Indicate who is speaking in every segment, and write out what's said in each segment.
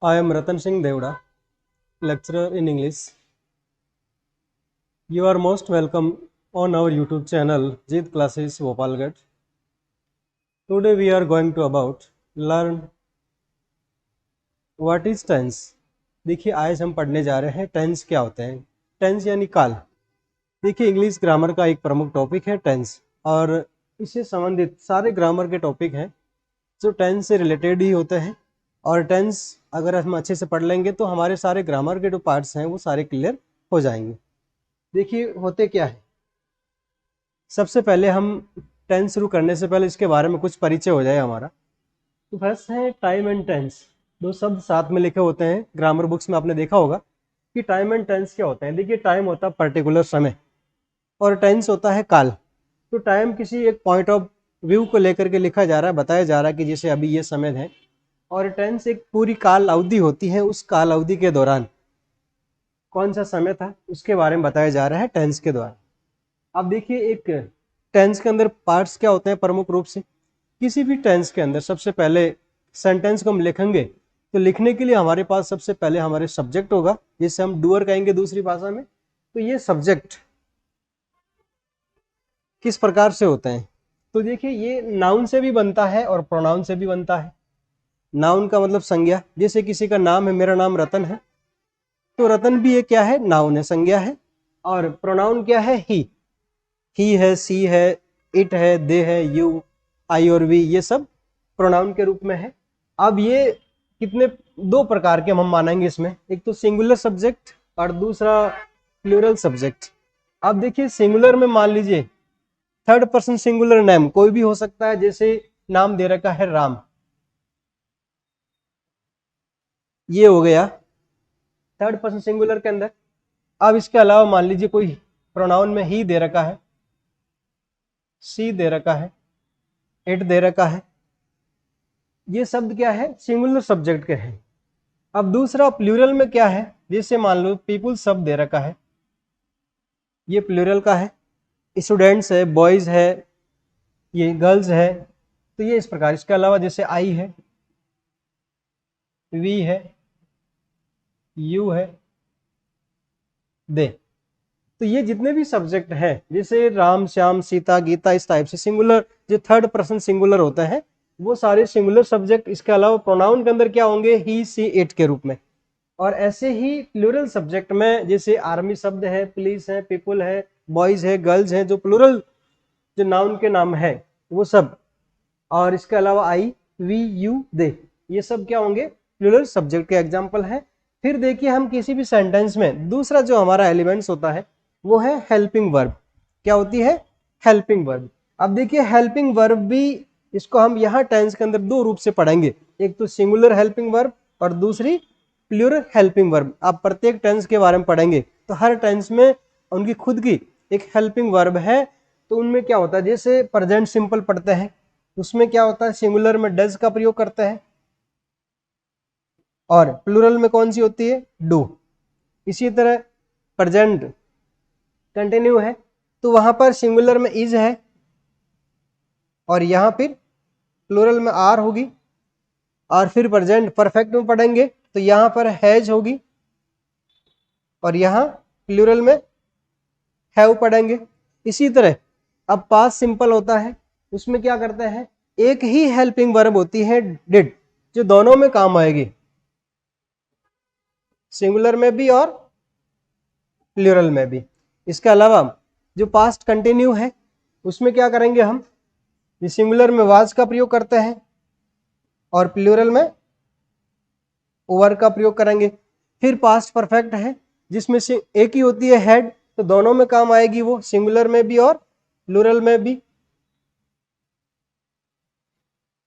Speaker 1: I am Ratan Singh Devda, lecturer in English. You are most welcome on our YouTube channel, Jeet Classes Bhopalgarh. Today we are going to learn what is tense. देखिए आज हम पढ़ने जा रहे हैं tense क्या होते हैं। टेंस यानी काल। देखिए इंग्लिश ग्रामर का एक प्रमुख टॉपिक है टेंस, और इससे संबंधित सारे ग्रामर के टॉपिक हैं जो टेंस से रिलेटेड ही होते हैं। और टेंस अगर हम अच्छे से पढ़ लेंगे तो हमारे सारे ग्रामर के जो पार्ट्स हैं वो सारे क्लियर हो जाएंगे। देखिए होते क्या है, सबसे पहले हम टेंस शुरू करने से पहले इसके बारे में कुछ परिचय हो जाए हमारा। तो फर्स्ट है टाइम एंड टेंस। दो शब्द साथ में लिखे होते हैं, ग्रामर बुक्स में आपने देखा होगा कि टाइम एंड टेंस क्या होता है। देखिए टाइम होता है पर्टिकुलर समय और टेंस होता है काल। तो टाइम किसी एक पॉइंट ऑफ व्यू को लेकर के लिखा जा रहा है, बताया जा रहा है कि जैसे अभी ये समय है, और टेंस एक पूरी काल अवधि होती है। उस काल अवधि के दौरान कौन सा समय था उसके बारे में बताया जा रहा है टेंस के द्वारा। अब देखिए एक टेंस के अंदर पार्ट्स क्या होते हैं प्रमुख रूप से। किसी भी टेंस के अंदर सबसे पहले सेंटेंस को हम लिखेंगे तो लिखने के लिए हमारे पास सबसे पहले हमारे सब्जेक्ट होगा, जिसे हम डूअर कहेंगे दूसरी भाषा में। तो ये सब्जेक्ट किस प्रकार से होते हैं, तो देखिए ये नाउन से भी बनता है और प्रोनाउन से भी बनता है। नाउन का मतलब संज्ञा, जैसे किसी का नाम है, मेरा नाम रतन है, तो रतन भी ये क्या है, नाउन है, संज्ञा है। और प्रोनाउन क्या है, ही है, सी है, इट है, दे है, यू, आई और वी, ये सब प्रोनाउन के रूप में है। अब ये कितने दो प्रकार के हम मानेंगे इसमें, एक तो सिंगुलर सब्जेक्ट और दूसरा प्लूरल सब्जेक्ट। अब देखिए सिंगुलर में मान लीजिए थर्ड पर्सन सिंगुलर नेम कोई भी हो सकता है, जैसे नाम दे रखा है राम, ये हो गया थर्ड पर्सन सिंगुलर के अंदर। अब इसके अलावा मान लीजिए कोई प्रोनाउन में ही दे रखा है, सी दे रखा है, इट दे रखा है, ये शब्द क्या है, सिंगुलर सब्जेक्ट के हैं। अब दूसरा प्लूरल में क्या है, जैसे मान लो पीपुल शब्द दे रखा है, ये प्लूरल का है, स्टूडेंट्स है, बॉयज है, ये गर्ल्स है, तो ये इस प्रकार। इसके अलावा जैसे आई है, वी है, यू है, दे, तो ये जितने भी सब्जेक्ट हैं जैसे राम, श्याम, सीता, गीता, इस टाइप से सिंगुलर जो थर्ड पर्सन सिंगुलर होता है वो सारे सिंगुलर सब्जेक्ट। इसके अलावा प्रोनाउन के अंदर क्या होंगे, ही, सी, इट के रूप में। और ऐसे ही प्लूरल सब्जेक्ट में जैसे आर्मी शब्द है, पुलिस है, पीपल है, बॉयज है, गर्ल्स है, जो प्लूरल जो नाउन के नाम है वो सब। और इसके अलावा आई, वी, यू, दे, ये सब क्या होंगे, प्लूरल सब्जेक्ट के एग्जाम्पल है। फिर देखिए हम किसी भी सेंटेंस में दूसरा जो हमारा एलिमेंट्स होता है वो है हेल्पिंग वर्ब। क्या होती है, हेल्पिंग वर्ब। अब देखिए हेल्पिंग वर्ब भी, इसको हम यहाँ टेंस के अंदर दो रूप से पढ़ेंगे, एक तो सिंगुलर हेल्पिंग वर्ब और दूसरी प्लूरल हेल्पिंग वर्ब। आप प्रत्येक टेंस के बारे में पढ़ेंगे तो हर टेंस में उनकी खुद की एक हेल्पिंग वर्ब है। तो उनमें क्या होता है, जैसे प्रेजेंट सिंपल पढ़ते हैं उसमें क्या होता है, सिंगुलर में डज का प्रयोग करते हैं और प्लूरल में कौन सी होती है, डू। इसी तरह प्रेजेंट कंटिन्यू है तो वहां पर सिंगुलर में इज है और यहां फिर प्लूरल में आर होगी। और फिर प्रेजेंट परफेक्ट में पढ़ेंगे तो यहां पर हैज होगी और यहां प्लूरल में हैव पढ़ेंगे। इसी तरह अब पास्ट सिंपल होता है, उसमें क्या करते हैं, एक ही हेल्पिंग वर्ब होती है डिड, जो दोनों में काम आएगी, सिंगुलर में भी और प्लूरल में भी। इसके अलावा जो पास्ट कंटिन्यू है उसमें क्या करेंगे हम, सिंगुलर में वाज का प्रयोग करते हैं और प्लूरल में ओवर का प्रयोग करेंगे। फिर पास्ट परफेक्ट है जिसमें से एक ही होती है हेड, तो दोनों में काम आएगी वो, सिंगुलर में भी और प्लूरल में भी।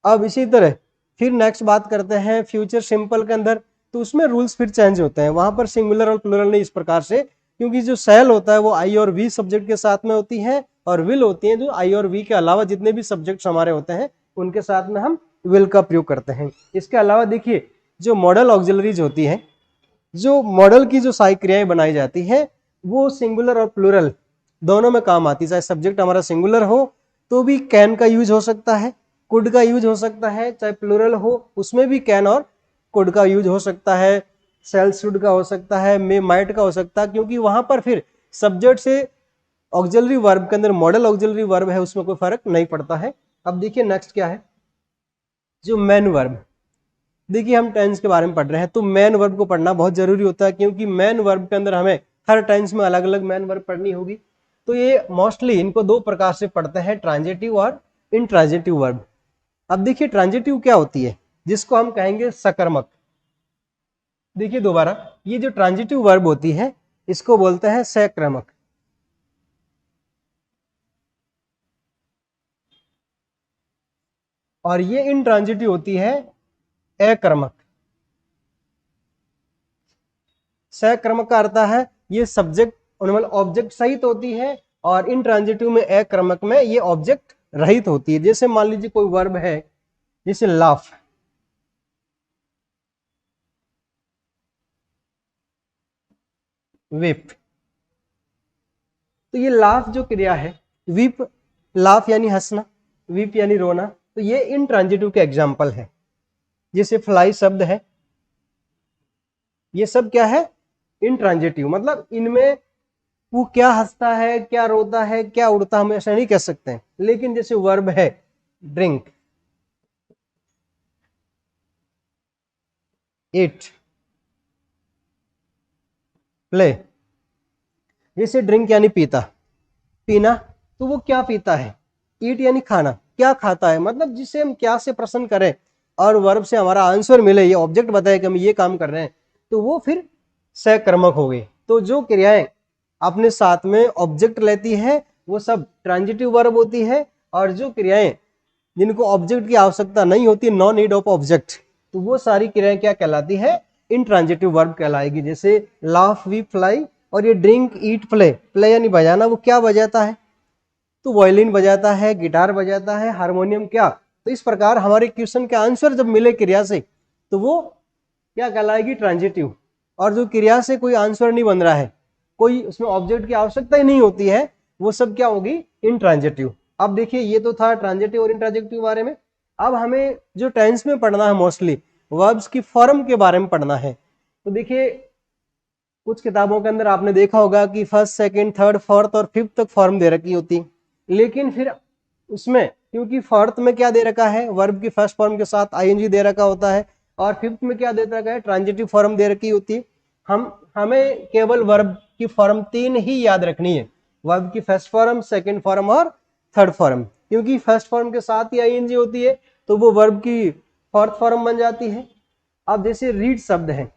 Speaker 1: अब इसी तरह फिर नेक्स्ट बात करते हैं फ्यूचर सिंपल के अंदर, तो उसमें रूल्स फिर चेंज होते हैं। वहां पर सिंगुलर और प्लूरल नहीं इस प्रकार से, क्योंकि जो सेल होता है वो आई और वी सब्जेक्ट के साथ में होती है और विल होती है जो आई और वी के अलावा जितने भी सब्जेक्ट्स हमारे होते हैं उनके साथ में हम विल का प्रयोग करते हैं। इसके अलावा देखिए जो मॉडल ऑक्सिलरीज होती है, जो मॉडल की जो सारी क्रियाएं बनाई जाती है वो सिंगुलर और प्लूरल दोनों में काम आती है। चाहे सब्जेक्ट हमारा सिंगुलर हो तो भी कैन का यूज हो सकता है, कुड का यूज हो सकता है, चाहे प्लूरल हो उसमें भी कैन और कुड का यूज हो सकता है, सेल शुड का हो सकता है, मे माइट का हो सकता है, क्योंकि वहां पर फिर सब्जेक्ट से ऑक्सिलरी वर्ब के अंदर मॉडल ऑक्सिलरी वर्ब है, उसमें कोई फर्क नहीं पड़ता है। अब देखिए नेक्स्ट क्या है, जो मेन वर्ब। देखिए हम टेंस के बारे में पढ़ रहे हैं, तो मेन वर्ब को पढ़ना बहुत जरूरी होता है, क्योंकि मेन वर्ब के अंदर हमें हर टेंस में अलग अलग मेन वर्ब पढ़नी होगी। तो ये मोस्टली इनको दो प्रकार से पढ़ते हैं, ट्रांजिटिव और इंट्रांजिटिव वर्ब। अब देखिए ट्रांजिटिव क्या होती है, जिसको हम कहेंगे सकर्मक। देखिए दोबारा, ये जो ट्रांजिटिव वर्ब होती है इसको बोलते हैं सक्रमक, और ये इंट्रांजिटिव होती है अक्रमक। सक्रमक का अर्थ है ये सब्जेक्ट मतलब ऑब्जेक्ट सहित होती है, और इंट्रांजिटिव में अक्रमक में ये ऑब्जेक्ट रहित होती है। जैसे मान लीजिए कोई वर्ब है, जैसे लाफ, विप, तो ये लाफ जो क्रिया है, विप लाफ यानी हंसना, विप यानी रोना, तो ये इंट्रांजिटिव के एग्जाम्पल है। जैसे फ्लाई शब्द है, ये सब क्या है, इंट्रांजिटिव, मतलब इनमें वो क्या हंसता है, क्या रोता है, क्या उड़ता, हम ऐसा नहीं कह सकते हैं। लेकिन जैसे वर्ब है ड्रिंक, ईट, प्ले, जैसे ड्रिंक यानी पीता, पीना, तो वो क्या पीता है, ईट यानी खाना, क्या खाता है, मतलब जिसे हम क्या से प्रश्न करें और वर्ब से हमारा आंसर मिले, ये ऑब्जेक्ट बताए कि हम ये काम कर रहे हैं, तो वो फिर सकर्मक हो गई। तो जो क्रियाएं अपने साथ में ऑब्जेक्ट लेती है वो सब ट्रांजिटिव वर्ब होती है, और जो क्रियाएं जिनको ऑब्जेक्ट की आवश्यकता नहीं होती, नो नीड ऑफ ऑब्जेक्ट, तो वो सारी क्रियाएं क्या कहलाती है, इंट्रांजिटिव वर्ब कहलाएगी। जैसे लाफ, वी, फ्लाई, और ये ड्रिंक, ईट, प्ले, प्ले यानी बजाना, वो क्या बजाता है, तो वायलिन बजाता है, गिटार बजाता है, हारमोनियम, क्या। तो इस प्रकार हमारे क्वेश्चन के आंसर जब मिले क्रिया से, तो वो क्या कहलाएगी, ट्रांजिटिव। और जो क्रिया से कोई आंसर नहीं बन रहा है, कोई उसमें ऑब्जेक्ट की आवश्यकता ही नहीं होती है, वो सब क्या होगी, इंट्रांजिटिव। अब देखिए ये तो था ट्रांजिटिव और इंट्रांजिटिव बारे में। अब हमें जो टेंस में पढ़ना है मोस्टली वर्ब्स की फॉर्म के बारे में पढ़ना है। तो देखिए कुछ किताबों के अंदर आपने देखा होगा कि फर्स्ट, सेकंड, थर्ड, फोर्थ और फिफ्थ तक फॉर्म दे रखी होती, लेकिन फिर उसमें क्योंकि फोर्थ में क्या दे रखा है, वर्ब की फर्स्ट फॉर्म के साथ आईएनजी दे रखा होता है, और फिफ्थ में क्या दे रखा है, ट्रांजिटिव फॉर्म दे रखी होती है। हमें केवल वर्ब की फॉर्म तीन ही याद रखनी है, वर्ब की फर्स्ट फॉर्म, सेकंड फॉर्म और थर्ड फॉर्म। क्योंकि फर्स्ट फॉर्म के साथ ही आईएनजी होती है, तो वो वर्ब की फोर्थ फॉर्म बन जाती है। अब जैसे रीड शब्द है,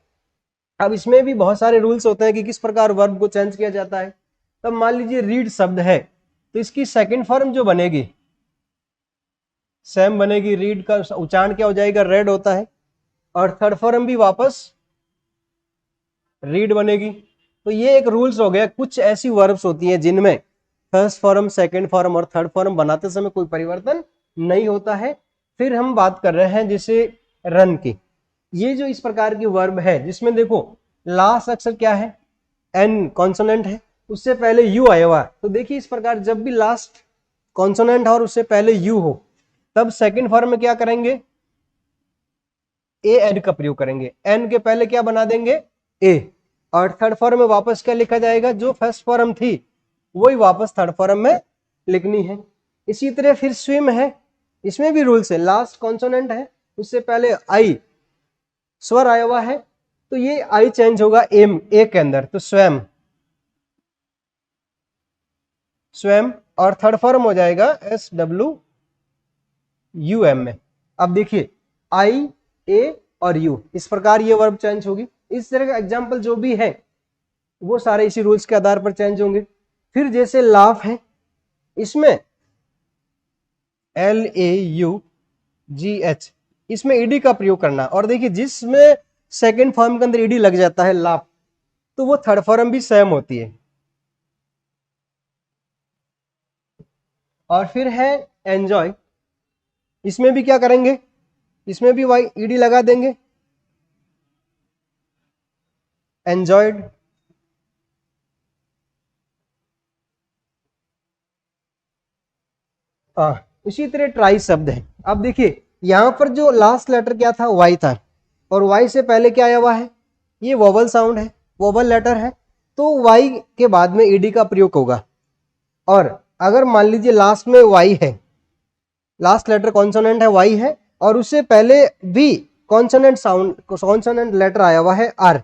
Speaker 1: अब इसमें भी बहुत सारे रूल्स होते हैं कि किस प्रकार वर्ब को चेंज किया जाता है। तब मान लीजिए रीड शब्द है, तो इसकी सेकंड फॉर्म जो बनेगी सेम बनेगी, रीड का उच्चारण क्या हो जाएगा, रेड होता है, और थर्ड फॉर्म भी वापस रीड बनेगी। तो ये एक रूल्स हो गया। कुछ ऐसी वर्ब्स होती हैं जिनमें फर्स्ट फॉर्म, सेकंड फॉर्म और थर्ड फॉर्म बनाते समय कोई परिवर्तन नहीं होता है। फिर हम बात कर रहे हैं जैसे रन की, ये जो इस प्रकार की वर्ब है जिसमें देखो लास्ट अक्षर क्या है, एन कॉन्सोनेंट है, उससे पहले यू आया हुआ, तो देखिए इस प्रकार जब भी लास्ट कॉन्सोनेंट और उससे पहले यू हो, तब सेकंड फॉर्म में क्या करेंगे, ए एड का प्रयोग करेंगे, एन के पहले क्या बना देंगे, ए, और थर्ड फॉर्म में वापस क्या लिखा जाएगा, जो फर्स्ट फॉर्म थी वही वापस थर्ड फॉर्म में लिखनी है। इसी तरह फिर स्विम है, इसमें भी रूल्स है, लास्ट कॉन्सोनेंट है, उससे पहले आई स्वर आया हुआ है, तो ये आई चेंज होगा एम, ए के अंदर, तो स्वयं, स्वयं, और थर्ड फॉर्म हो जाएगा एस डब्ल्यू यू एम में। अब देखिए आई, ए और यू, इस प्रकार ये वर्ब चेंज होगी। इस तरह का एग्जाम्पल जो भी है वो सारे इसी रूल्स के आधार पर चेंज होंगे। फिर जैसे लाफ है, इसमें LAUGH, इसमें ईडी का प्रयोग करना, और देखिए जिसमें सेकंड फॉर्म के अंदर ईडी लग जाता है लाफ, तो वो थर्ड फॉर्म भी सेम होती है। और फिर है एंजॉय, इसमें भी क्या करेंगे, इसमें भी वाई ईडी लगा देंगे, एंजॉयड। इसी तरह ट्राई शब्द है। अब देखिए यहां पर जो लास्ट लेटर क्या था, वाई था, और वाई से पहले क्या आया हुआ है, ये वोवल साउंड है, वोवल लेटर है, तो वाई के बाद में ईडी का प्रयोग होगा। और अगर मान लीजिए लास्ट में वाई है, लास्ट लेटर कॉन्सोनेंट है वाई है, और उससे पहले भी कॉन्सोनेंट साउंड कॉन्सोनेंट लेटर आया हुआ है आर,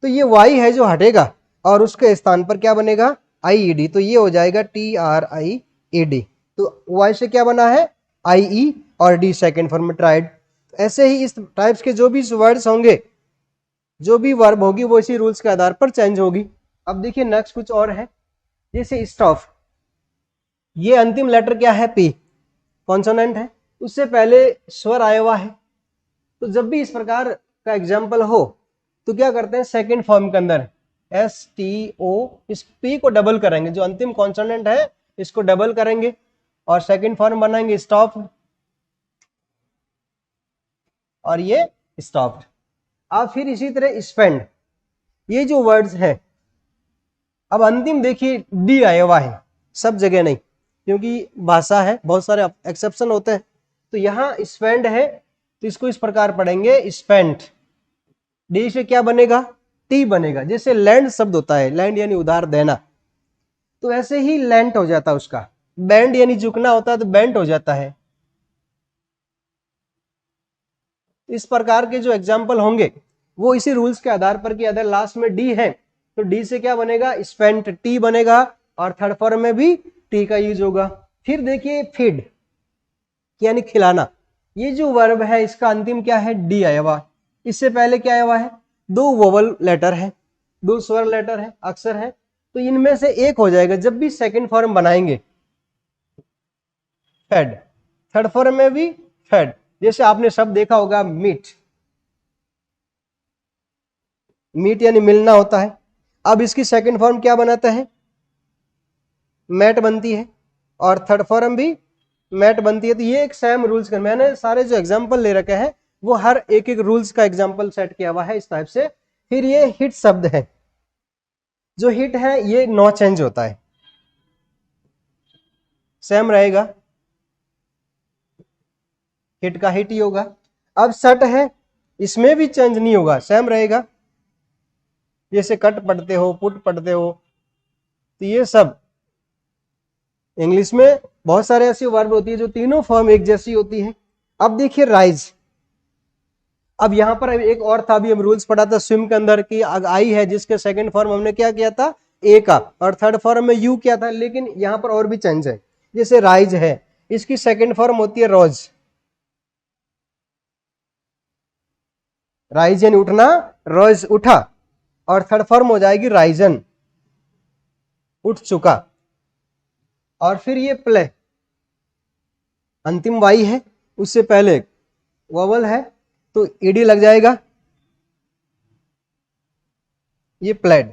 Speaker 1: तो ये वाई है जो हटेगा और उसके स्थान पर क्या बनेगा, आई ई डी, तो ये हो जाएगा T R I A D. तो वाई से क्या बना है, आई ई, और डी सेकेंड फॉर्म में ट्राइड। ऐसे ही इस टाइप्स के जो भी वर्ड्स होंगे, जो भी वर्ब होगी, वो इसी रूल्स के आधार पर चेंज होगी। अब देखिए नेक्स्ट कुछ और है, जैसे स्टॉप, ये अंतिम लेटर क्या है, पी, कॉन्सोनेंट है, उससे पहले स्वर आया हुआ है। तो जब भी इस प्रकार का एग्जाम्पल हो तो क्या करते हैं, सेकंड फॉर्म के अंदर एस टी ओ, इस पी को डबल करेंगे, जो अंतिम कॉन्सोनेंट है इसको डबल करेंगे और सेकंड फॉर्म बनाएंगे स्टॉप, और ये स्टॉप्ड। अब फिर इसी तरह स्पेंड, ये जो वर्ड्स हैं, अब अंतिम देखिए डी आया हुआ है, सब जगह नहीं, क्योंकि भाषा है, बहुत सारे एक्सेप्शन होते हैं। तो यहाँ स्पेंड है, तो इसको इस प्रकार पढ़ेंगे स्पेंट, डी से क्या बनेगा, टी बनेगा। जैसे लैंड शब्द होता है, लैंड यानी उधार देना, तो ऐसे ही लैंड हो जाता है उसका। बैंड यानी झुकना होता है, तो बैंड हो जाता है। इस प्रकार के जो एग्जाम्पल होंगे वो इसी रूल्स के आधार पर कि अगर लास्ट में डी है तो डी से क्या बनेगा, स्पेंट, टी बनेगा, और थर्ड फॉर्म में भी टी का यूज होगा। फिर देखिए फीड यानी खिलाना, ये जो वर्ब है इसका अंतिम क्या है, डी आया हुआ। इससे पहले क्या आया हुआ है, दो वोवल लेटर है, दो स्वर लेटर है, अक्षर है, तो इनमें से एक हो जाएगा जब भी सेकंड फॉर्म बनाएंगे, फेड, थर्ड फॉर्म में भी फेड। जैसे आपने शब्द देखा होगा मीट, मीट यानी मिलना होता है। अब इसकी सेकंड फॉर्म क्या बनाता है, मैट बनती है, और थर्ड फॉर्म भी मैट बनती है। तो ये एक सेम रूल्स का, मैंने सारे जो एग्जांपल ले रखे हैं वो हर एक एक रूल्स का एग्जांपल सेट किया हुआ है इस टाइप से। फिर ये हिट शब्द है, जो हिट है ये नो चेंज होता है, सेम रहेगा, हिट का हिट ही होगा। अब सट है, इसमें भी चेंज नहीं होगा, सेम रहेगा, जैसे कट पढ़ते हो, पुट पढ़ते हो, तो ये सब इंग्लिश में बहुत सारे ऐसी वर्ब होती है जो तीनों फॉर्म एक जैसी होती है। अब देखिए राइज, अब यहां पर एक और था, अभी हम रूल्स पढ़ा था स्विम के अंदर की, आई है जिसके सेकंड फॉर्म हमने क्या किया था, ए का, और थर्ड फॉर्म में यू किया था, लेकिन यहां पर और भी चेंज है। जैसे राइज है, इसकी सेकंड फॉर्म होती है रोज, राइज यानी उठना, रोज उठा, और थर्ड फॉर्म हो जाएगी राइजन, उठ चुका। और फिर ये प्ले, अंतिम वाई है, उससे पहले वोवल है, तो ईडी लग जाएगा, ये प्लेड।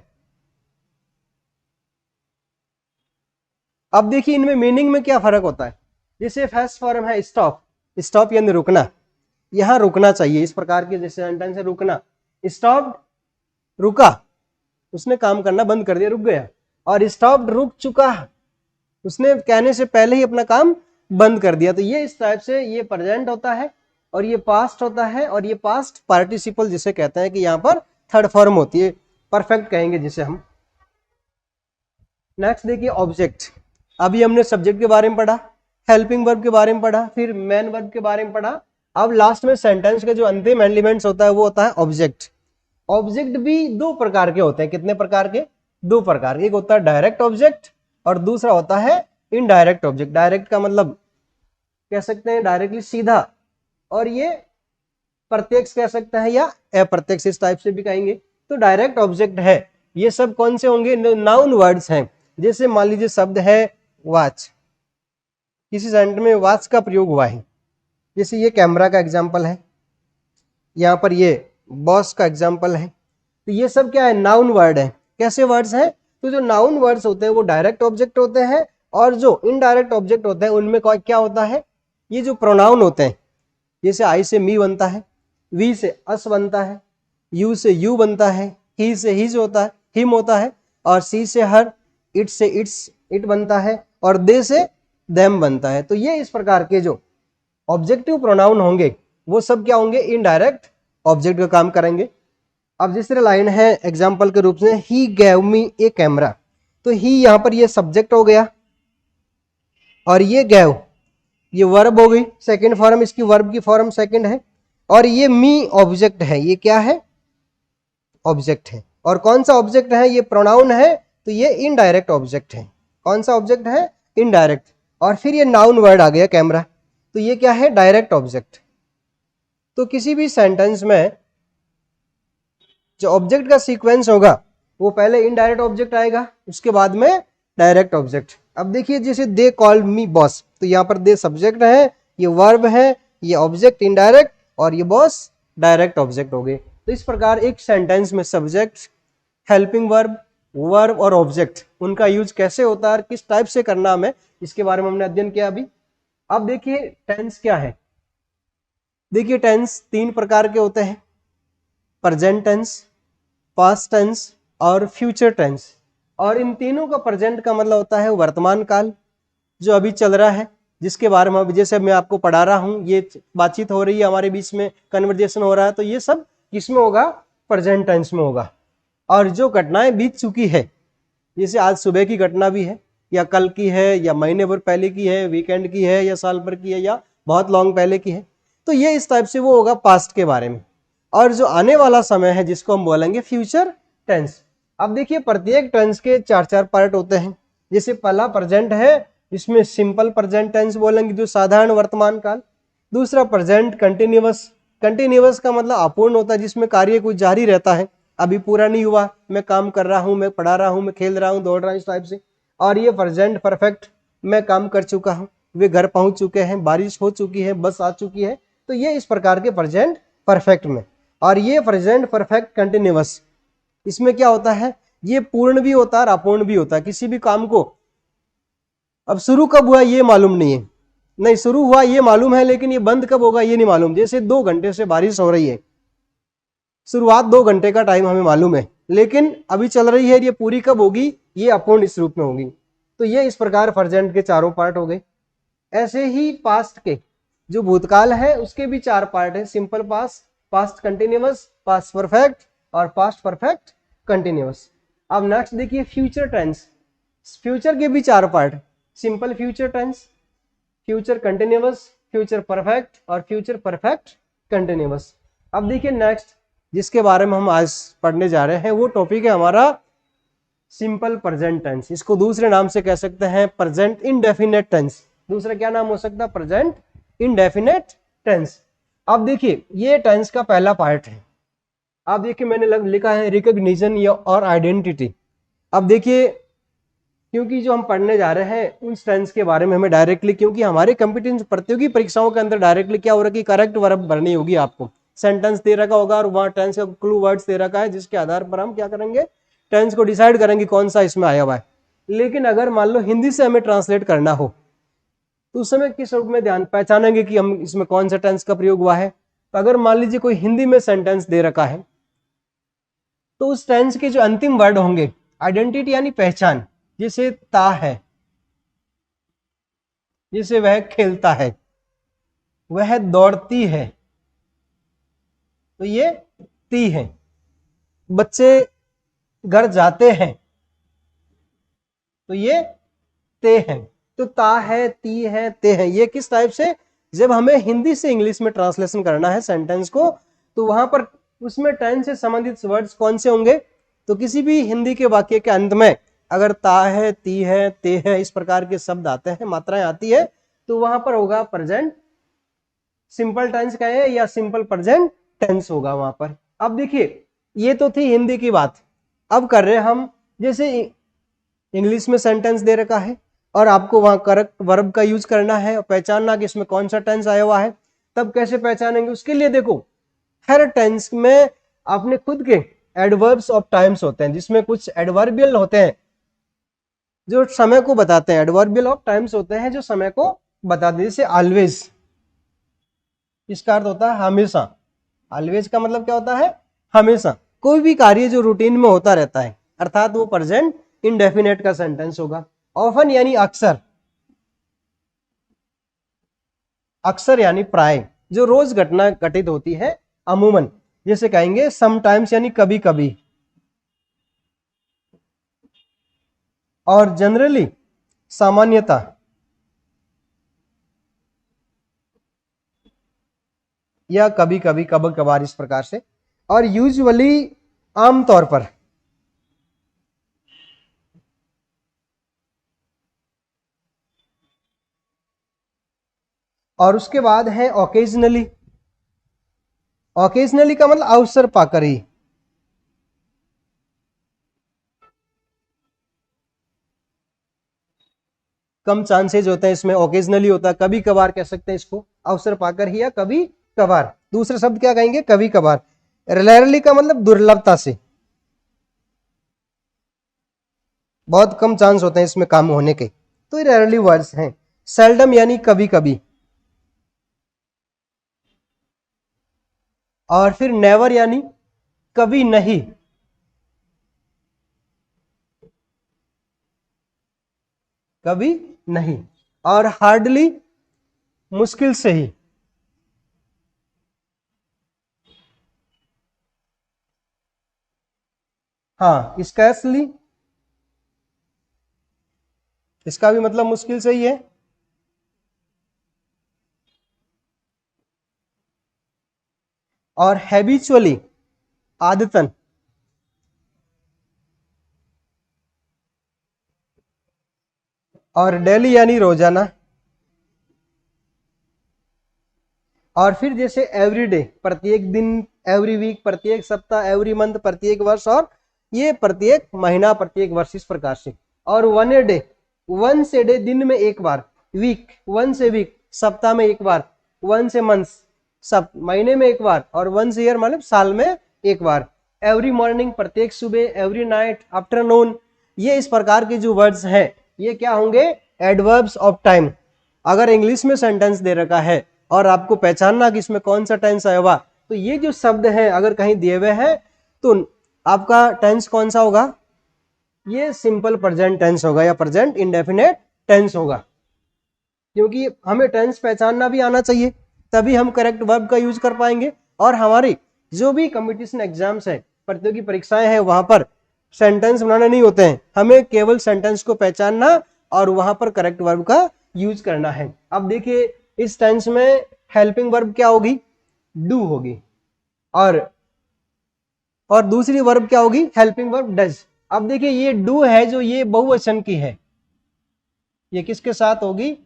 Speaker 1: अब देखिए इनमें मीनिंग में क्या फर्क होता है। जैसे फर्स्ट फॉर्म है स्टॉप, स्टॉप यानी रुकना, यहां रुकना चाहिए, इस प्रकार के जैसे सेंटेंस है रुकना, स्टॉप रुका, उसने काम करना बंद कर दिया, रुक गया। और स्टॉप रुक चुका, उसने कहने से पहले ही अपना काम बंद कर दिया। तो ये इस टाइप से ये प्रेजेंट होता है, और ये पास्ट होता है, और ये पास्ट पार्टिसिपल जिसे कहते हैं कि यहाँ पर थर्ड फॉर्म होती है, परफेक्ट कहेंगे जिसे हम। नेक्स्ट देखिए ऑब्जेक्ट, अभी हमने सब्जेक्ट के बारे में पढ़ा, हेल्पिंग वर्ब के बारे में पढ़ा, फिर मेन वर्ब के बारे में पढ़ा। अब लास्ट में सेंटेंस के जो अंतिम एलिमेंट्स होता है वो होता है ऑब्जेक्ट। ऑब्जेक्ट भी दो प्रकार के होते हैं, कितने प्रकार के, दो प्रकार, एक होता है डायरेक्ट ऑब्जेक्ट और दूसरा होता है इनडायरेक्ट ऑब्जेक्ट। डायरेक्ट का मतलब कह सकते हैं डायरेक्टली सीधा, और ये प्रत्यक्ष कह सकते हैं या अप्रत्यक्ष, इस टाइप से भी कहेंगे। तो डायरेक्ट ऑब्जेक्ट है, ये सब कौन से होंगे, नाउन वर्ड्स हैं। जैसे मान लीजिए शब्द है वॉच, किसी सेंटेंस में वॉच का प्रयोग हुआ है, जैसे ये कैमरा का एग्जाम्पल है, यहाँ पर ये बॉस का एग्जाम्पल है। तो ये सब क्या है, नाउन वर्ड है। कैसे वर्ड्स हैं, तो जो नाउन वर्ड्स होते हैं वो डायरेक्ट ऑब्जेक्ट होते हैं, और जो इनडायरेक्ट ऑब्जेक्ट होते हैं उनमें क्या होता है, ये जो प्रोनाउन होते हैं, जैसे आई से मी बनता है, वी से अस बनता है, यू से यू बनता है, ही से हिज होता है, हिम होता है, और सी से हर, इट से इट बनता है, और दे से देम बनता है। तो ये इस प्रकार के जो ऑब्जेक्टिव प्रोनाउन होंगे वो सब क्या होंगे, इनडायरेक्ट ऑब्जेक्ट का काम करेंगे। अब जिस तरह लाइन है एग्जाम्पल के रूप में, ही गैव मी ए कैमरा, तो ही यहाँ पर ये सब्जेक्ट हो गया और ये गैव ये वर्ब हो गई, सेकंड फॉर्म, इसकी वर्ब की फॉर्म सेकंड है, और ये मी ऑब्जेक्ट है। ये क्या है? ऑब्जेक्ट है। और कौन सा ऑब्जेक्ट है? ये प्रोनाउन है, तो ये इनडायरेक्ट ऑब्जेक्ट है। कौन सा ऑब्जेक्ट है? इनडायरेक्ट। और फिर ये नाउन वर्ड आ गया कैमरा, तो ये क्या है? Direct object. तो किसी भी सेंटेंस में जो ऑब्जेक्ट का सीक्वेंस होगा वो पहले इनडायरेक्ट ऑब्जेक्ट आएगा, उसके बाद में डायरेक्ट ऑब्जेक्ट। अब देखिए जैसे दे कॉल मी बॉस, तो यहाँ पर दे सब्जेक्ट है, ये वर्ब है, ये ऑब्जेक्ट इनडायरेक्ट, और ये बॉस डायरेक्ट ऑब्जेक्ट हो गए। तो इस प्रकार एक सेंटेंस में सब्जेक्ट, हेल्पिंग वर्ब, वर्ब और ऑब्जेक्ट, उनका यूज कैसे होता है और किस टाइप से करना हमें, इसके बारे में हमने अध्ययन किया अभी। अब देखिए टेंस क्या है। देखिए टेंस तीन प्रकार के होते हैं, प्रेजेंट टेंस, पास्ट टेंस और फ्यूचर टेंस। और इन तीनों का प्रेजेंट का मतलब होता है वर्तमान काल, जो अभी चल रहा है, जिसके बारे में अभी जैसे मैं आपको पढ़ा रहा हूँ, ये बातचीत हो रही है हमारे बीच में, कन्वर्जेशन हो रहा है, तो ये सब किसमें होगा? प्रेजेंट टेंस में होगा। और जो घटनाएं बीत चुकी है, जैसे आज सुबह की घटना भी है, या कल की है, या महीने भर पहले की है, वीकेंड की है, या साल भर की है, या बहुत लॉन्ग पहले की है, तो ये इस टाइप से वो होगा पास्ट के बारे में। और जो आने वाला समय है जिसको हम बोलेंगे फ्यूचर टेंस। अब देखिए प्रत्येक टेंस के चार चार पार्ट होते हैं। जैसे पहला प्रेजेंट है, इसमें सिंपल प्रेजेंट टेंस बोलेंगे, जो साधारण वर्तमान काल। दूसरा प्रेजेंट कंटिन्यूअस, कंटिन्यूअस का मतलब अपूर्ण होता है, जिसमें कार्य कुछ जारी रहता है, अभी पूरा नहीं हुआ, मैं काम कर रहा हूँ, मैं पढ़ा रहा हूँ, मैं खेल रहा हूँ, दौड़ रहा हूँ, इस टाइप से। और ये प्रेजेंट परफेक्ट, मैं काम कर चुका हूँ, वे घर पहुंच चुके हैं, बारिश हो चुकी है, बस आ चुकी है, तो ये इस प्रकार के प्रेजेंट परफेक्ट में। और ये प्रेजेंट परफेक्ट कंटिन्यूअस, इसमें क्या होता है? ये पूर्ण भी होता है और अपूर्ण भी होता है। किसी भी काम को अब शुरू कब हुआ ये मालूम नहीं है, नहीं शुरू हुआ ये मालूम है, लेकिन ये बंद कब होगा ये नहीं मालूम। जैसे 2 घंटे से बारिश हो रही है, शुरुआत 2 घंटे का टाइम हमें मालूम है, लेकिन अभी चल रही है, ये पूरी कब होगी ये अपूर्ण इस रूप में होगी। तो ये इस प्रकार प्रेजेंट के चारों पार्ट हो गए। ऐसे ही पास्ट के जो भूतकाल है उसके भी 4 पार्ट है, simple past, past continuous, past perfect और पास्ट परफेक्ट कंटिन्यूअस। अब नेक्स्ट देखिए फ्यूचर टेंस। फ्यूचर के भी 4 part, simple future tense, future continuous, future perfect और फ्यूचर परफेक्ट कंटिन्यूअस। अब देखिए नेक्स्ट जिसके बारे में हम आज पढ़ने जा रहे हैं वो टॉपिक है हमारा सिंपल प्रेजेंट टेंस। इसको दूसरे नाम से कह सकते हैं प्रेजेंट इंडेफिनेट टेंस। दूसरा क्या नाम हो सकता है? Present indefinite tense. अब देखिए ये टेंस का पहला पार्ट है। अब देखिए मैंने लिखा है रिकॉग्निशन या और आइडेंटिटी। अब देखिए क्योंकि जो हम पढ़ने जा रहे हैं उस टेंस के बारे में हमें डायरेक्टली, क्योंकि हमारे कंप्यूटर प्रतियोगी परीक्षाओं के अंदर डायरेक्टली क्या हो रहा है कि करेक्ट वर्ब भरनी होगी, आपको सेंटेंस दे रखा होगा और वहां टेंस का क्लू वर्ड्स दे रखा है, जिसके आधार पर हम क्या करेंगे? टेंस को डिसाइड करेंगे कौन सा इसमें आया हुआ है। लेकिन अगर मान लो हिंदी से हमें ट्रांसलेट करना हो तो उस समय किस रूप में ध्यान पहचानेंगे कि हम इसमें कौन सा टेंस का प्रयोग हुआ है? तो अगर मान लीजिए कोई हिंदी में सेंटेंस दे रखा है तो उस टेंस के जो अंतिम वर्ड होंगे, आइडेंटिटी यानी पहचान, जैसे ता है, जैसे वह खेलता है, वह दौड़ती है, तो ये ती है। बच्चे घर जाते हैं तो ये ते हैं। तो ता है, ती है, ते है, ये किस टाइप से? जब हमें हिंदी से इंग्लिश में ट्रांसलेशन करना है सेंटेंस को, तो वहां पर उसमें टेंस से संबंधित वर्ड्स कौन से होंगे? तो किसी भी हिंदी के वाक्य के अंत में अगर ता है, ती है, ते है इस प्रकार के शब्द आते हैं, मात्राएं आती है, तो वहां पर होगा प्रेजेंट सिंपल टेंस का है या सिंपल प्रेजेंट टेंस होगा वहां पर। अब देखिए ये तो थी हिंदी की बात। अब कर रहे हम जैसे इंग्लिश में सेंटेंस दे रखा है और आपको वहां करेक्ट वर्ब का यूज करना है और पहचानना कि इसमें कौन सा टेंस आया हुआ है। तब कैसे पहचानेंगे? उसके लिए देखो हर टेंस में अपने खुद के एडवर्ब्स ऑफ टाइम्स होते हैं, जिसमें कुछ एडवर्बियल होते हैं जो समय को बताते हैं, एडवर्बियल ऑफ टाइम्स होते हैं जो समय को बताते हैं। जैसे ऑलवेज, इसका अर्थ होता है हमेशा। ऑलवेज का मतलब क्या होता है? हमेशा। कोई भी कार्य जो रूटीन में होता रहता है, अर्थात वो प्रेजेंट इंडेफिनेट का सेंटेंस होगा। ऑफन यानी अक्सर, अक्सर यानी प्राय, जो रोज घटना घटित होती है अमूमन। जैसे कहेंगे समटाइम्स यानी कभी कभी, और जनरली सामान्यता, या कभी कभी, कभी कभार, इस प्रकार से। और यूजुअली आमतौर पर, और उसके बाद है ओकेजनली। ओकेजनली का मतलब अवसर पाकर ही, कम चांसेज होते हैं इसमें, ओकेजनली होता है, कभी कभार कह सकते हैं इसको, अवसर पाकर ही या कभी कभार। दूसरा शब्द क्या कहेंगे, कभी कभार। रेयरली का मतलब दुर्लभता से, बहुत कम चांस होते हैं इसमें काम होने के, तो ये रेयरली वर्ड्स हैं। सेल्डम यानी कभी कभी, और फिर नेवर यानी कभी नहीं, कभी नहीं। और हार्डली मुश्किल से ही, हाँ स्कैर्सली, इसका भी मतलब मुश्किल से ही है। और हैबिचुअली आदतन, और डेली यानी रोजाना। और फिर जैसे एवरीडे प्रत्येक दिन, एवरी वीक प्रत्येक सप्ताह, एवरी मंथ प्रत्येक वर्ष, और ये प्रत्येक महीना, प्रत्येक वर्ष, इस प्रकार से। और one a day, once a day दिन में एक बार, वीक वंस ए वीक सप्ताह में एक बार, वंस ए मंथ सब महीने में एक बार, और वंस ईयर मतलब साल में एक बार। एवरी मॉर्निंग प्रत्येक सुबह, एवरी नाइट, आफ्टरनून, ये इस प्रकार के जो वर्ड्स हैं ये क्या होंगे, एडवर्ब्स ऑफ टाइम। अगर इंग्लिश में सेंटेंस दे रखा है और आपको पहचानना कि इसमें कौन सा टेंस आया हुआ, तो ये जो शब्द है अगर कहीं दिए हुए हैं तो आपका टेंस कौन सा होगा, ये सिंपल प्रेजेंट टेंस होगा या प्रेजेंट इंडेफिनेट टेंस होगा। क्योंकि हमें टेंस पहचानना भी आना चाहिए, तभी हम करेक्ट वर्ब का यूज कर पाएंगे। और हमारी जो भी कंपटीशन एग्जाम्स है, प्रतियोगी परीक्षाएं हैं, वहां पर सेंटेंस बनाने नहीं होते हैं, हमें केवल सेंटेंस को पहचानना और वहां पर करेक्ट वर्ब का यूज करना है। अब देखिए इस टेंस में हेल्पिंग वर्ब क्या होगी, डू होगी, और दूसरी वर्ब क्या होगी, हेल्पिंग वर्ब डज। अब देखिए ये डू है जो ये बहुवचन की है, ये किसके साथ होगी,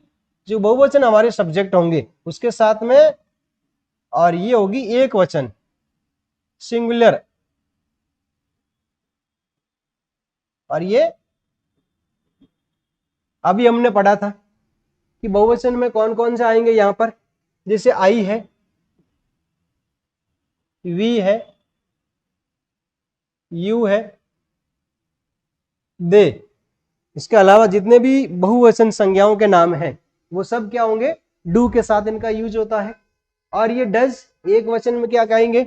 Speaker 1: जो बहुवचन हमारे सब्जेक्ट होंगे उसके साथ में, और ये होगी एक वचन सिंगुलर, और ये अभी हमने पढ़ा था कि बहुवचन में कौन कौन से आएंगे यहां पर, जैसे आई है, वी है, यू है, दे। इसके अलावा जितने भी बहुवचन संज्ञाओं के नाम हैं वो सब क्या होंगे, डू के साथ इनका यूज होता है। और ये डज एक वचन में क्या कहेंगे,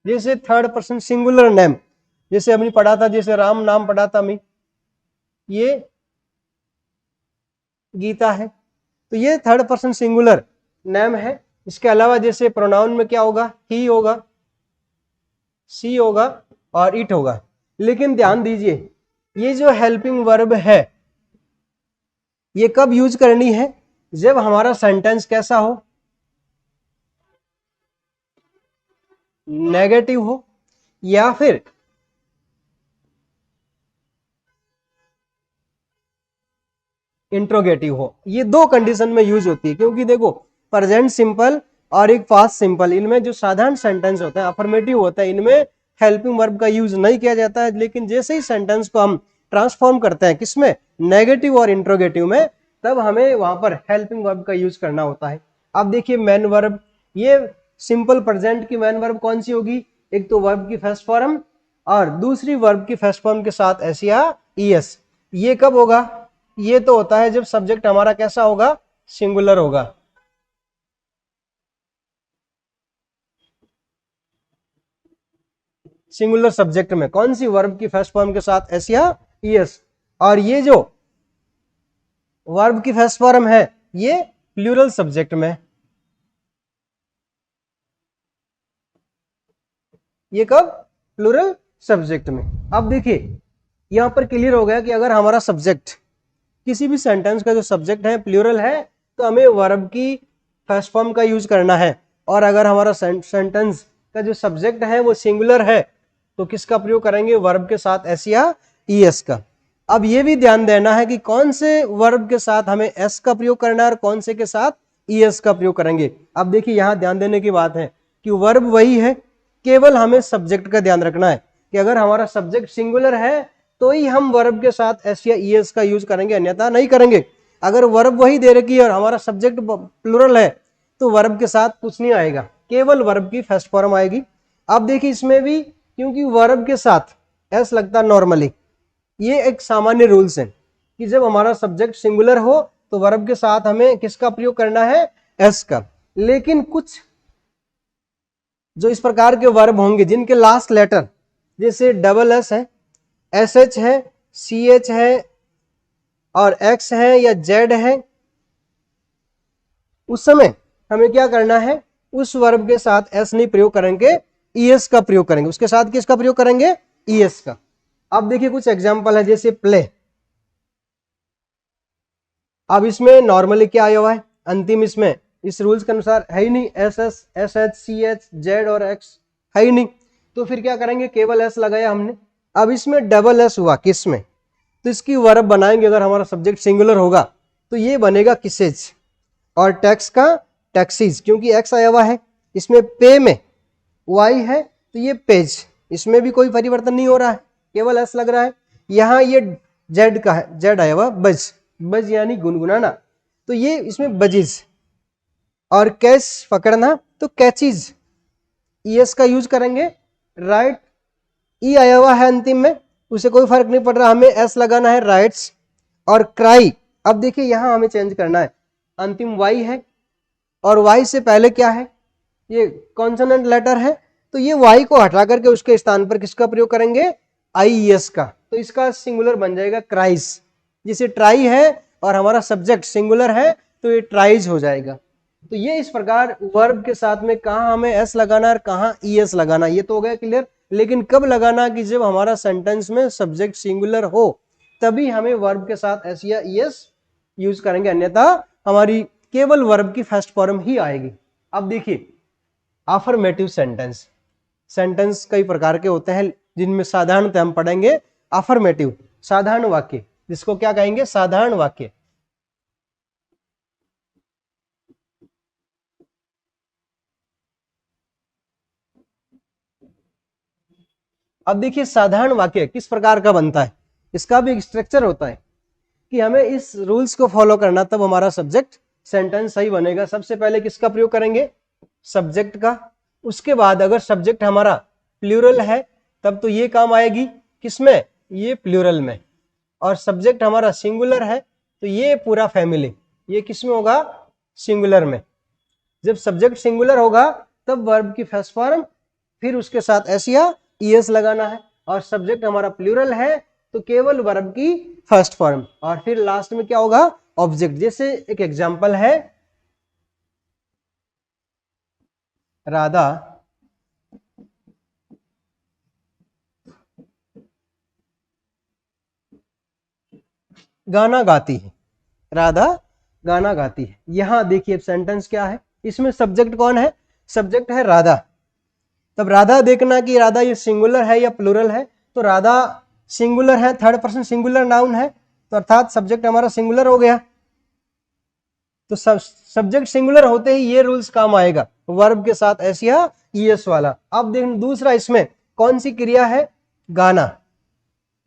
Speaker 1: जैसे थर्ड पर्सन सिंगुलर नेम, जैसे हमने पढ़ा था, जैसे राम नाम पढ़ा था मैं, ये गीता है, तो ये थर्ड पर्सन सिंगुलर नेम है। इसके अलावा जैसे प्रोनाउन में क्या होगा, ही होगा, सी होगा, और इट होगा। लेकिन ध्यान दीजिए ये जो हेल्पिंग वर्ब है ये कब यूज करनी है, जब हमारा सेंटेंस कैसा हो, नेगेटिव हो, या फिर इंट्रोगेटिव हो। ये दो कंडीशन में यूज होती है। क्योंकि देखो प्रेजेंट सिंपल और एक पास्ट सिंपल, इनमें जो साधारण सेंटेंस होता है अफर्मेटिव होता है, इनमें हेल्पिंग वर्ब का यूज नहीं किया जाता है। लेकिन जैसे ही सेंटेंस को हम ट्रांसफॉर्म करते हैं किसमें, नेगेटिव और इंट्रोगेटिव में, तब हमें वहां पर हेल्पिंग वर्ब का यूज करना होता है। अब देखिए मेन वर्ब, ये सिंपल प्रेजेंट की मेन वर्ब कौन सी होगी, एक तो वर्ब की फर्स्ट फॉर्म और दूसरी वर्ब की फर्स्ट फॉर्म के साथ एस या ईएस। ये कब होगा, ये तो होता है जब सब्जेक्ट हमारा कैसा होगा, सिंगुलर होगा। सिंगुलर सब्जेक्ट में कौन सी वर्ब की फर्स्ट फॉर्म के साथ एस या ईएस। और ये जो वर्ब की फर्स्ट फॉर्म है ये प्लूरल सब्जेक्ट में। ये कब? प्लूरल सब्जेक्ट में। अब देखिए यहां पर क्लियर हो गया कि अगर हमारा सब्जेक्ट, किसी भी सेंटेंस का जो सब्जेक्ट है प्लूरल है तो हमें वर्ब की फर्स्ट फॉर्म का यूज करना है, और अगर हमारा सेंटेंस का जो सब्जेक्ट है वो सिंगुलर है तो किसका प्रयोग करेंगे? वर्ब के साथ एस या ईएस का। अब ये भी ध्यान देना है कि कौन से वर्ब के साथ हमें एस का प्रयोग करना है और कौन से के साथ ईएस का प्रयोग करेंगे। अब देखिए यहां ध्यान देने की बात है कि वर्ब वही है, केवल हमें सब्जेक्ट का ध्यान रखना है कि अगर हमारा सब्जेक्ट सिंगुलर है तो ही हम वर्ब के साथ एस या ईएस का यूज करेंगे, अन्यथा नहीं करेंगे। अगर वर्ब वही दे रखी है और हमारा सब्जेक्ट प्लूरल है तो वर्ब के साथ कुछ नहीं आएगा, केवल वर्ब की फर्स्ट फॉर्म आएगी। अब देखिए इसमें भी क्योंकि वर्ब के साथ एस लगता है नॉर्मली, ये एक सामान्य रूल्स है कि जब हमारा सब्जेक्ट सिंगुलर हो तो वर्ब के साथ हमें किसका प्रयोग करना है? एस का। लेकिन कुछ जो इस प्रकार के वर्ब होंगे जिनके लास्ट लेटर जैसे डबल एस है, एस एच है, सी एच है और एक्स है या जेड है, उस समय हमें क्या करना है? उस वर्ब के साथ एस नहीं प्रयोग करेंगे, ईएस का प्रयोग करेंगे। उसके साथ किसका प्रयोग करेंगे? ईएस का। अब देखिए कुछ एग्जांपल है जैसे प्ले। अब इसमें नॉर्मली क्या आया हुआ है? अंतिम इसमें इस रूल्स के अनुसार है ही नहीं, S S, S H, C H, Z और एक्स है ही नहीं, तो फिर क्या करेंगे? केवल एस लगाया हमने। अब इसमें डबल एस हुआ किस में? तो इसकी वर्ब बनाएंगे, अगर हमारा सब्जेक्ट सिंगुलर होगा तो ये बनेगा किसेज, और टैक्स का टैक्सीज, क्योंकि एक्स आया हुआ है। इसमें पे में वाई है तो ये पेज, इसमें भी कोई परिवर्तन नहीं हो रहा है, केवल एस लग रहा है। यहां ये जेड का है, जेड आया हुआ बज, बज यानी गुनगुनाना, तो ये इसमें बजिज। और कैच पकड़ना तो कैचीज, ईएस का यूज करेंगे। राइट ई आया हुआ है अंतिम में, उसे कोई फर्क नहीं पड़ रहा, हमें एस लगाना है, राइट्स। और क्राई, अब देखिए यहां हमें चेंज करना है, अंतिम वाई है और वाई से पहले क्या है? ये कॉन्सोनेंट लेटर है, तो ये वाई को हटा करके उसके स्थान पर किसका प्रयोग करेंगे? आईएस का। तो इसका सिंगुलर बन जाएगा क्राइस। जिसे ट्राई है और हमारा सब्जेक्ट सिंगुलर है तो ये ट्राइज हो जाएगा। तो ये इस प्रकार वर्ब के साथ में कहां हमें एस लगाना है और कहां ईएस लगाना, ये तो हो गया क्लियर। लेकिन कब लगाना? कि जब हमारा सेंटेंस में सब्जेक्ट सिंगुलर हो तभी हमें वर्ब के साथ एस या ईएस यूज करेंगे, अन्यथा हमारी केवल वर्ब की फर्स्ट फॉर्म ही आएगी। अब देखिए अफर्मेटिव सेंटेंस, सेंटेंस कई प्रकार के होते हैं जिनमें साधारणतः हम पढ़ेंगे अफर्मेटिव, साधारण वाक्य, जिसको क्या कहेंगे? साधारण वाक्य। अब देखिए साधारण वाक्य किस प्रकार का बनता है, इसका भी एक स्ट्रक्चर होता है कि हमें इस रूल्स को फॉलो करना, तब हमारा सब्जेक्ट सेंटेंस सही बनेगा। सबसे पहले किसका प्रयोग करेंगे? सब्जेक्ट का। उसके बाद अगर सब्जेक्ट हमारा प्लूरल है तब तो ये काम आएगी किसमें? ये प्लूरल में। और सब्जेक्ट हमारा सिंगुलर है तो ये पूरा फैमिली, ये किसमें होगा? सिंगुलर में। जब सब्जेक्ट सिंगुलर होगा तब वर्ब की फर्स्ट फॉर्म, फिर उसके साथ एस या ईएस लगाना है। और सब्जेक्ट हमारा प्लूरल है तो केवल वर्ब की फर्स्ट फॉर्म, और फिर लास्ट में क्या होगा? ऑब्जेक्ट। जैसे एक एग्जांपल है, राधा गाना गाती है, राधा गाना गाती है। यहां देखिए सेंटेंस क्या है, इसमें सब्जेक्ट कौन है? सब्जेक्ट है राधा। तब राधा देखना कि राधा ये सिंगुलर है या प्लूरल है, तो राधा सिंगुलर है, थर्ड पर्सन सिंगुलर नाउन है, तो अर्थात सब्जेक्ट हमारा सिंगुलर हो गया। तो सब्जेक्ट सिंगुलर होते ही ये रूल्स काम आएगा, वर्ब के साथ एस या ईएस वाला। अब देख दूसरा, इसमें कौन सी क्रिया है? गाना।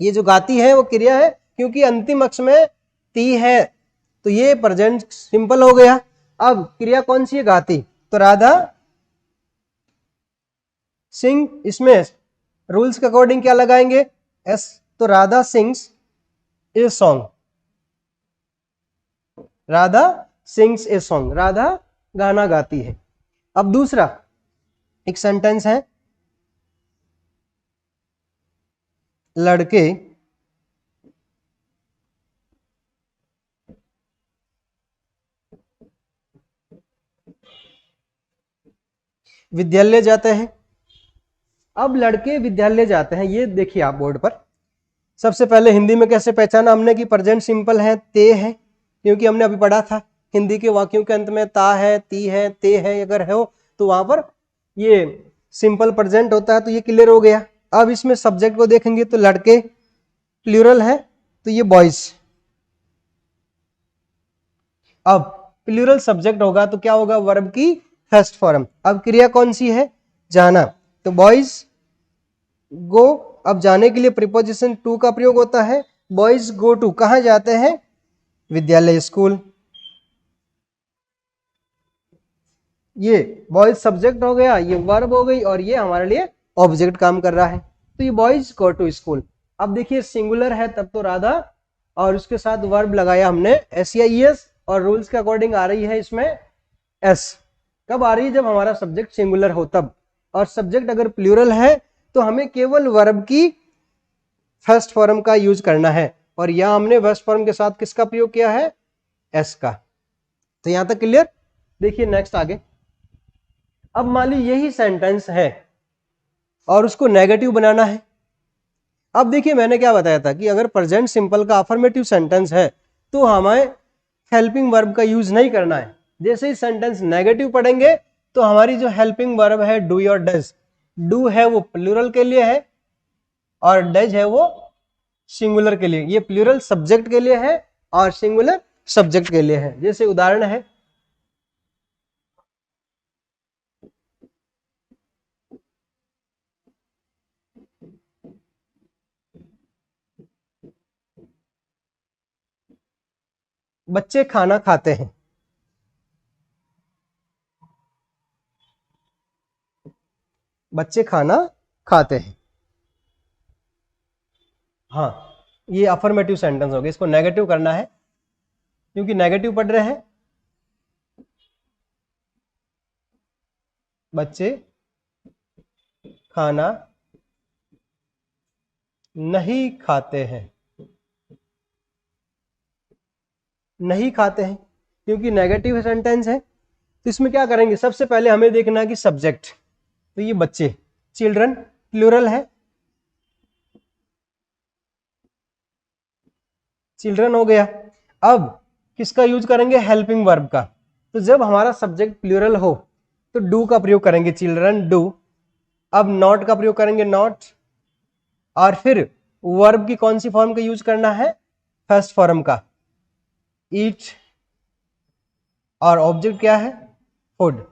Speaker 1: ये जो गाती है वो क्रिया है, क्योंकि अंतिम अक्ष में ती है तो ये प्रेजेंट सिंपल हो गया। अब क्रिया कौन सी है? गाती। तो राधा सिंग, इसमें रूल्स के अकॉर्डिंग क्या लगाएंगे? एस। तो Radha sings a song, Radha sings a song, Radha गाना गाती है। अब दूसरा एक सेंटेंस है, लड़के विद्यालय जाते हैं। अब लड़के विद्यालय जाते हैं, ये देखिए आप बोर्ड पर। सबसे पहले हिंदी में कैसे पहचाना हमने कि प्रेजेंट सिंपल है, ते है, क्योंकि हमने अभी पढ़ा था हिंदी के वाक्यों के अंत में ता है, ती है, ते है अगर हो तो वहां पर ये सिंपल प्रेजेंट होता है, तो ये क्लियर हो गया। अब इसमें सब्जेक्ट को देखेंगे तो लड़के प्लूरल है, तो ये बॉयज। अब प्लूरल सब्जेक्ट होगा तो क्या होगा, वर्ब की फर्स्ट फॉर्म। अब क्रिया कौन सी है, जाना, तो बॉयज गो। अब जाने के लिए प्रीपोजिशन टू का प्रयोग होता है, बॉयज गो टू, कहां जाते हैं, विद्यालय, स्कूल। ये बॉयज सब्जेक्ट हो गया, ये वर्ब हो गई, और ये हमारे लिए ऑब्जेक्ट काम कर रहा है, तो ये बॉयज गो टू स्कूल। अब देखिए सिंगुलर है तब तो राधा, और उसके साथ वर्ब लगाया हमने SEIS, और रूल्स के अकॉर्डिंग आ रही है इसमें S। कब आ रही है, जब हमारा सब्जेक्ट सिंगुलर हो तब। और सब्जेक्ट अगर प्लूरल है तो हमें केवल वर्ब की फर्स्ट फॉर्म का यूज करना है, और यहां हमने फर्स्ट फॉर्म के साथ किसका प्रयोग किया है, S का। तो यहां तक क्लियर। देखिए नेक्स्ट आगे। अब मान ली यही सेंटेंस है और उसको नेगेटिव बनाना है। अब देखिए मैंने क्या बताया था कि अगर प्रेजेंट सिंपल का अफर्मेटिव सेंटेंस है तो हमें हेल्पिंग वर्ब का यूज नहीं करना है। जैसे ही सेंटेंस नेगेटिव पढ़ेंगे तो हमारी जो हेल्पिंग वर्ब है डू और डज, डू है वो प्लूरल के लिए है और डज है वो सिंगुलर के लिए। ये प्लूरल सब्जेक्ट के लिए है और सिंगुलर सब्जेक्ट के लिए है। जैसे उदाहरण है, बच्चे खाना खाते हैं, बच्चे खाना खाते हैं। हाँ, ये अफर्मेटिव सेंटेंस हो गया, इसको नेगेटिव करना है क्योंकि नेगेटिव पढ़ रहे हैं। बच्चे खाना नहीं खाते हैं, नहीं खाते हैं क्योंकि नेगेटिव सेंटेंस है। तो इसमें क्या करेंगे, सबसे पहले हमें देखना है कि सब्जेक्ट, तो ये बच्चे, चिल्ड्रन प्लूरल है, चिल्ड्रन हो गया। अब किसका यूज करेंगे, हेल्पिंग वर्ब का। तो जब हमारा सब्जेक्ट प्लूरल हो तो डू का प्रयोग करेंगे, चिल्ड्रन डू। अब नॉट का प्रयोग करेंगे, नॉट। और फिर वर्ब की कौन सी फॉर्म का यूज करना है, फर्स्ट फॉर्म का, ईट। और ऑब्जेक्ट क्या है, फूड।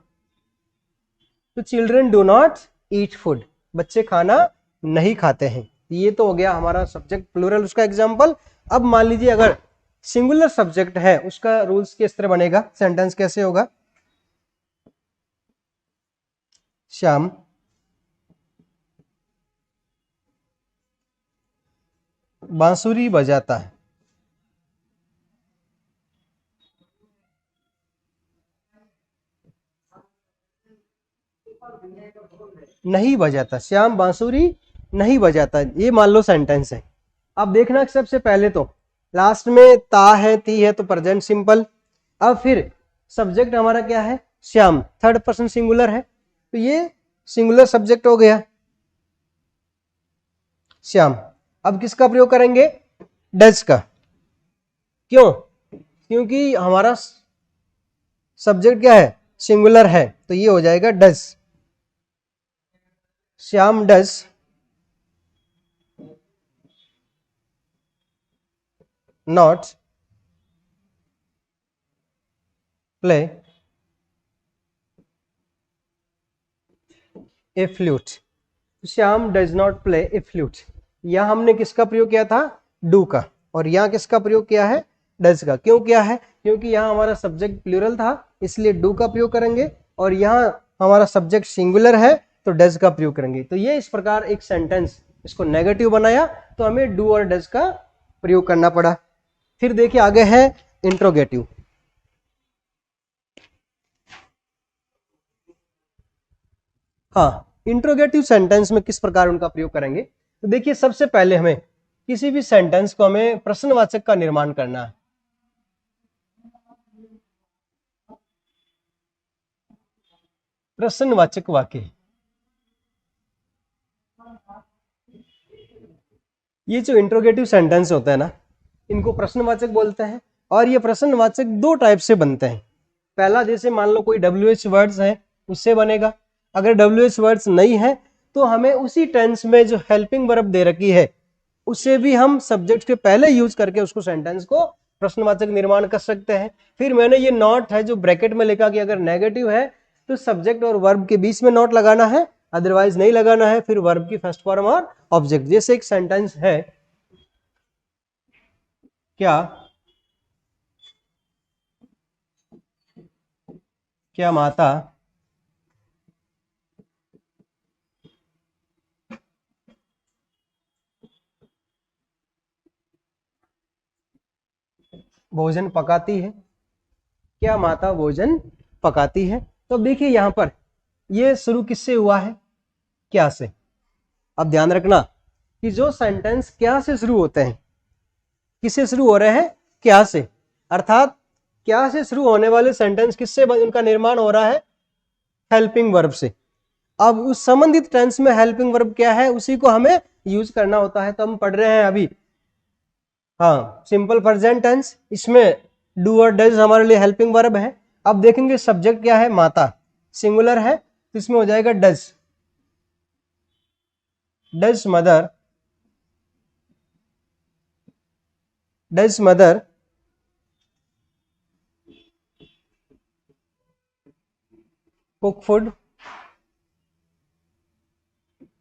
Speaker 1: तो children do not eat food, बच्चे खाना नहीं खाते हैं। ये तो हो गया हमारा सब्जेक्ट प्लूरल, उसका एग्जाम्पल। अब मान लीजिए अगर सिंगुलर सब्जेक्ट है, उसका रूल्स किस तरह बनेगा, सेंटेंस कैसे होगा, श्याम बांसुरी बजाता है, नहीं बजाता, श्याम बांसुरी नहीं बजाता, ये मान लो सेंटेंस है। अब देखना सबसे पहले तो लास्ट में ता है, ती है, तो प्रेजेंट सिंपल। अब फिर सब्जेक्ट हमारा क्या है, श्याम, थर्ड पर्सन सिंगुलर है, तो ये सिंगुलर सब्जेक्ट हो गया, श्याम। अब किसका प्रयोग करेंगे, डज का। क्यों, क्योंकि हमारा सब्जेक्ट क्या है, सिंगुलर है, तो ये हो जाएगा does. Shyam does not play a flute, Shyam does not play a flute. यहां हमने किसका प्रयोग किया था, डू का, और यहां किसका प्रयोग किया है, डज का। क्यों किया है, क्योंकि यहां हमारा सब्जेक्ट प्लूरल था इसलिए डू का प्रयोग करेंगे, और यहां हमारा सब्जेक्ट सिंगुलर है तो डज का प्रयोग करेंगे। तो ये इस प्रकार एक सेंटेंस, इसको नेगेटिव बनाया तो हमें डू और डज का प्रयोग करना पड़ा। फिर देखिए आगे है इंट्रोगेटिव। हाँ, इंट्रोगेटिव सेंटेंस में किस प्रकार उनका प्रयोग करेंगे, तो देखिए सबसे पहले हमें किसी भी सेंटेंस को हमें प्रश्नवाचक का निर्माण करना है। प्रश्नवाचक वाक्य, ये जो इंट्रोगेटिव सेंटेंस होता है ना, इनको प्रश्नवाचक बोलते हैं। और ये प्रश्नवाचक दो टाइप से बनते हैं। पहला, जैसे मान लो कोई WH वर्ड्स है उससे बनेगा। अगर WH वर्ड्स नहीं है तो हमें उसी टेंस में जो हेल्पिंग वर्ब दे रखी है उससे भी हम सब्जेक्ट के पहले यूज करके उसको सेंटेंस को प्रश्नवाचक निर्माण कर सकते हैं। फिर मैंने ये नॉट है जो ब्रैकेट में लिखा कि अगर नेगेटिव है तो सब्जेक्ट और वर्ब के बीच में नॉट लगाना है, अदरवाइज नहीं लगाना है। फिर वर्ब की फर्स्ट फॉर्म और ऑब्जेक्ट। जैसे एक सेंटेंस है, क्या क्या माता भोजन पकाती है? क्या माता भोजन पकाती है? तो अब देखिए यहां पर ये शुरू किससे हुआ है? क्या से। अब ध्यान रखना कि जो सेंटेंस क्या से शुरू होते हैं, किससे शुरू हो रहे हैं? क्या से। अर्थात क्या से शुरू होने वाले सेंटेंस किससे उनका निर्माण हो रहा है? हेल्पिंग वर्ब से। अब उस संबंधित टेंस में हेल्पिंग वर्ब क्या है उसी को हमें यूज करना होता है। तो हम पढ़ रहे हैं अभी, हाँ, सिंपल प्रेजेंट टेंस। इसमें डू और डज हमारे लिए हेल्पिंग वर्ब है। अब देखेंगे सब्जेक्ट क्या है? माता, सिंगुलर है तो इसमें हो जाएगा does. Does mother, does mother cook food?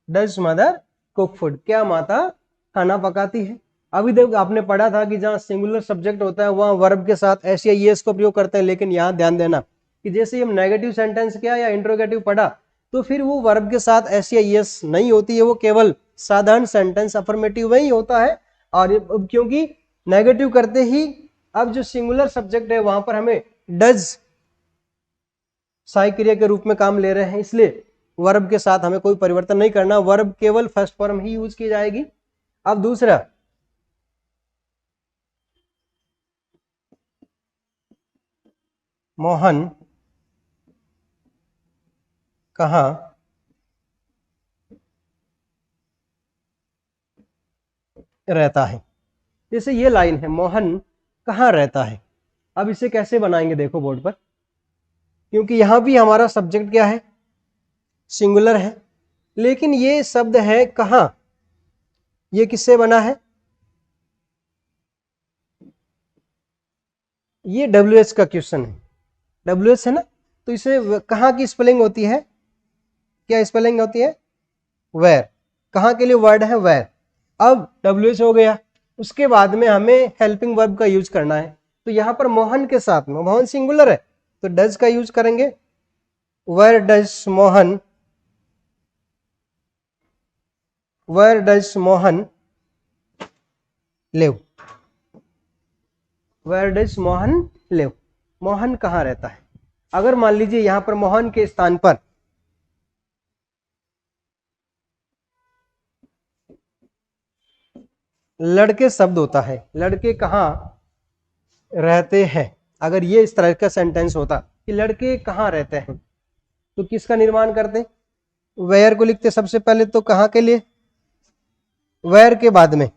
Speaker 1: Does mother cook food? क्या माता खाना पकाती है? अभी देखो आपने पढ़ा था कि जहां सिंगुलर सब्जेक्ट होता है वहां वर्ब के साथ एस या ईएस को प्रयोग करते हैं। लेकिन यहां ध्यान देना कि जैसे हम नेगेटिव सेंटेंस किया या इंट्रोगेटिव पढ़ा तो फिर वो वर्ब के साथ एस या ईएस नहीं होती है, वो केवल साधारण सेंटेंस अफर्मेटिव में ही होता है। और क्योंकि नेगेटिव करते ही अब जो सिंगुलर सब्जेक्ट है वहां पर हमें डज सहायक क्रिया के रूप में काम ले रहे हैं, इसलिए वर्ब के साथ हमें कोई परिवर्तन नहीं करना, वर्ब केवल फर्स्ट फॉर्म ही यूज की जाएगी। अब दूसरा, मोहन कहाँ रहता है? जैसे ये लाइन है, मोहन कहाँ रहता है। अब इसे कैसे बनाएंगे देखो बोर्ड पर, क्योंकि यहां भी हमारा सब्जेक्ट क्या है? सिंगुलर है, लेकिन ये शब्द है कहाँ, ये किससे बना है? ये WH का क्वेश्चन है, WH है ना, तो इसे कहाँ की स्पेलिंग होती है? क्या स्पेलिंग होती है? वेयर। कहाँ के लिए वर्ड है? वेयर। अब WH हो गया, उसके बाद में हमें हेल्पिंग वर्ब का यूज करना है। तो यहां पर मोहन के साथ में, मोहन सिंगुलर है तो डज का यूज करेंगे। Where does Mohan, where does Mohan live, where does Mohan live? Mohan कहाँ रहता है? अगर मान लीजिए यहां पर मोहन के स्थान पर लड़के शब्द होता है, लड़के कहाँ रहते हैं, अगर ये इस तरह का सेंटेंस होता कि लड़के कहाँ रहते हैं, तो किसका निर्माण करते? वेयर को लिखते सबसे पहले, तो कहाँ के लिए? वेयर के बाद में।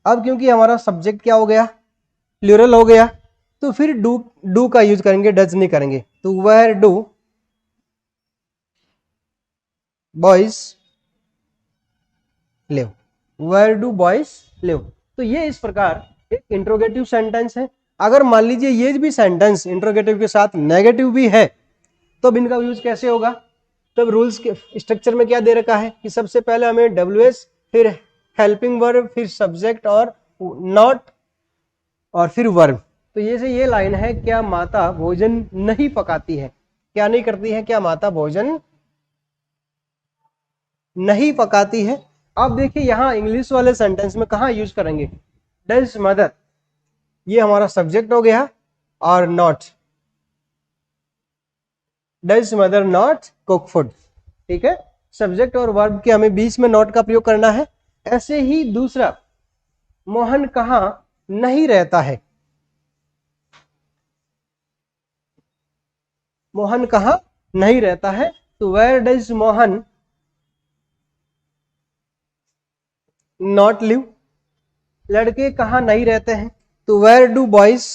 Speaker 1: अब क्योंकि हमारा सब्जेक्ट क्या हो गया? प्लूरल हो गया, तो फिर डू का यूज करेंगे, डज नहीं करेंगे। तो where do boys live, where do boys live? तो ये इस प्रकार एक इंट्रोगेटिव सेंटेंस है। अगर मान लीजिए ये भी सेंटेंस इंट्रोगेटिव के साथ नेगेटिव भी है तो इनका यूज कैसे होगा? तब रूल्स के स्ट्रक्चर में क्या दे रखा है कि सबसे पहले हमें WH, फिर हेल्पिंग वर्ब, फिर सब्जेक्ट और नॉट, और फिर वर्ब। तो ये से ये लाइन है, क्या माता भोजन नहीं पकाती है? क्या नहीं करती है? क्या माता भोजन नहीं पकाती है? अब देखिए यहां इंग्लिश वाले सेंटेंस में कहां यूज करेंगे? डज मदर, ये हमारा सब्जेक्ट हो गया, और not, does mother not cook food? ठीक है, सब्जेक्ट और वर्ब के हमें बीच में नॉट का प्रयोग करना है। ऐसे ही दूसरा, मोहन कहां नहीं रहता है? मोहन कहां नहीं रहता है? तो where does Mohan not live? लड़के कहाँ नहीं रहते हैं, तो where do boys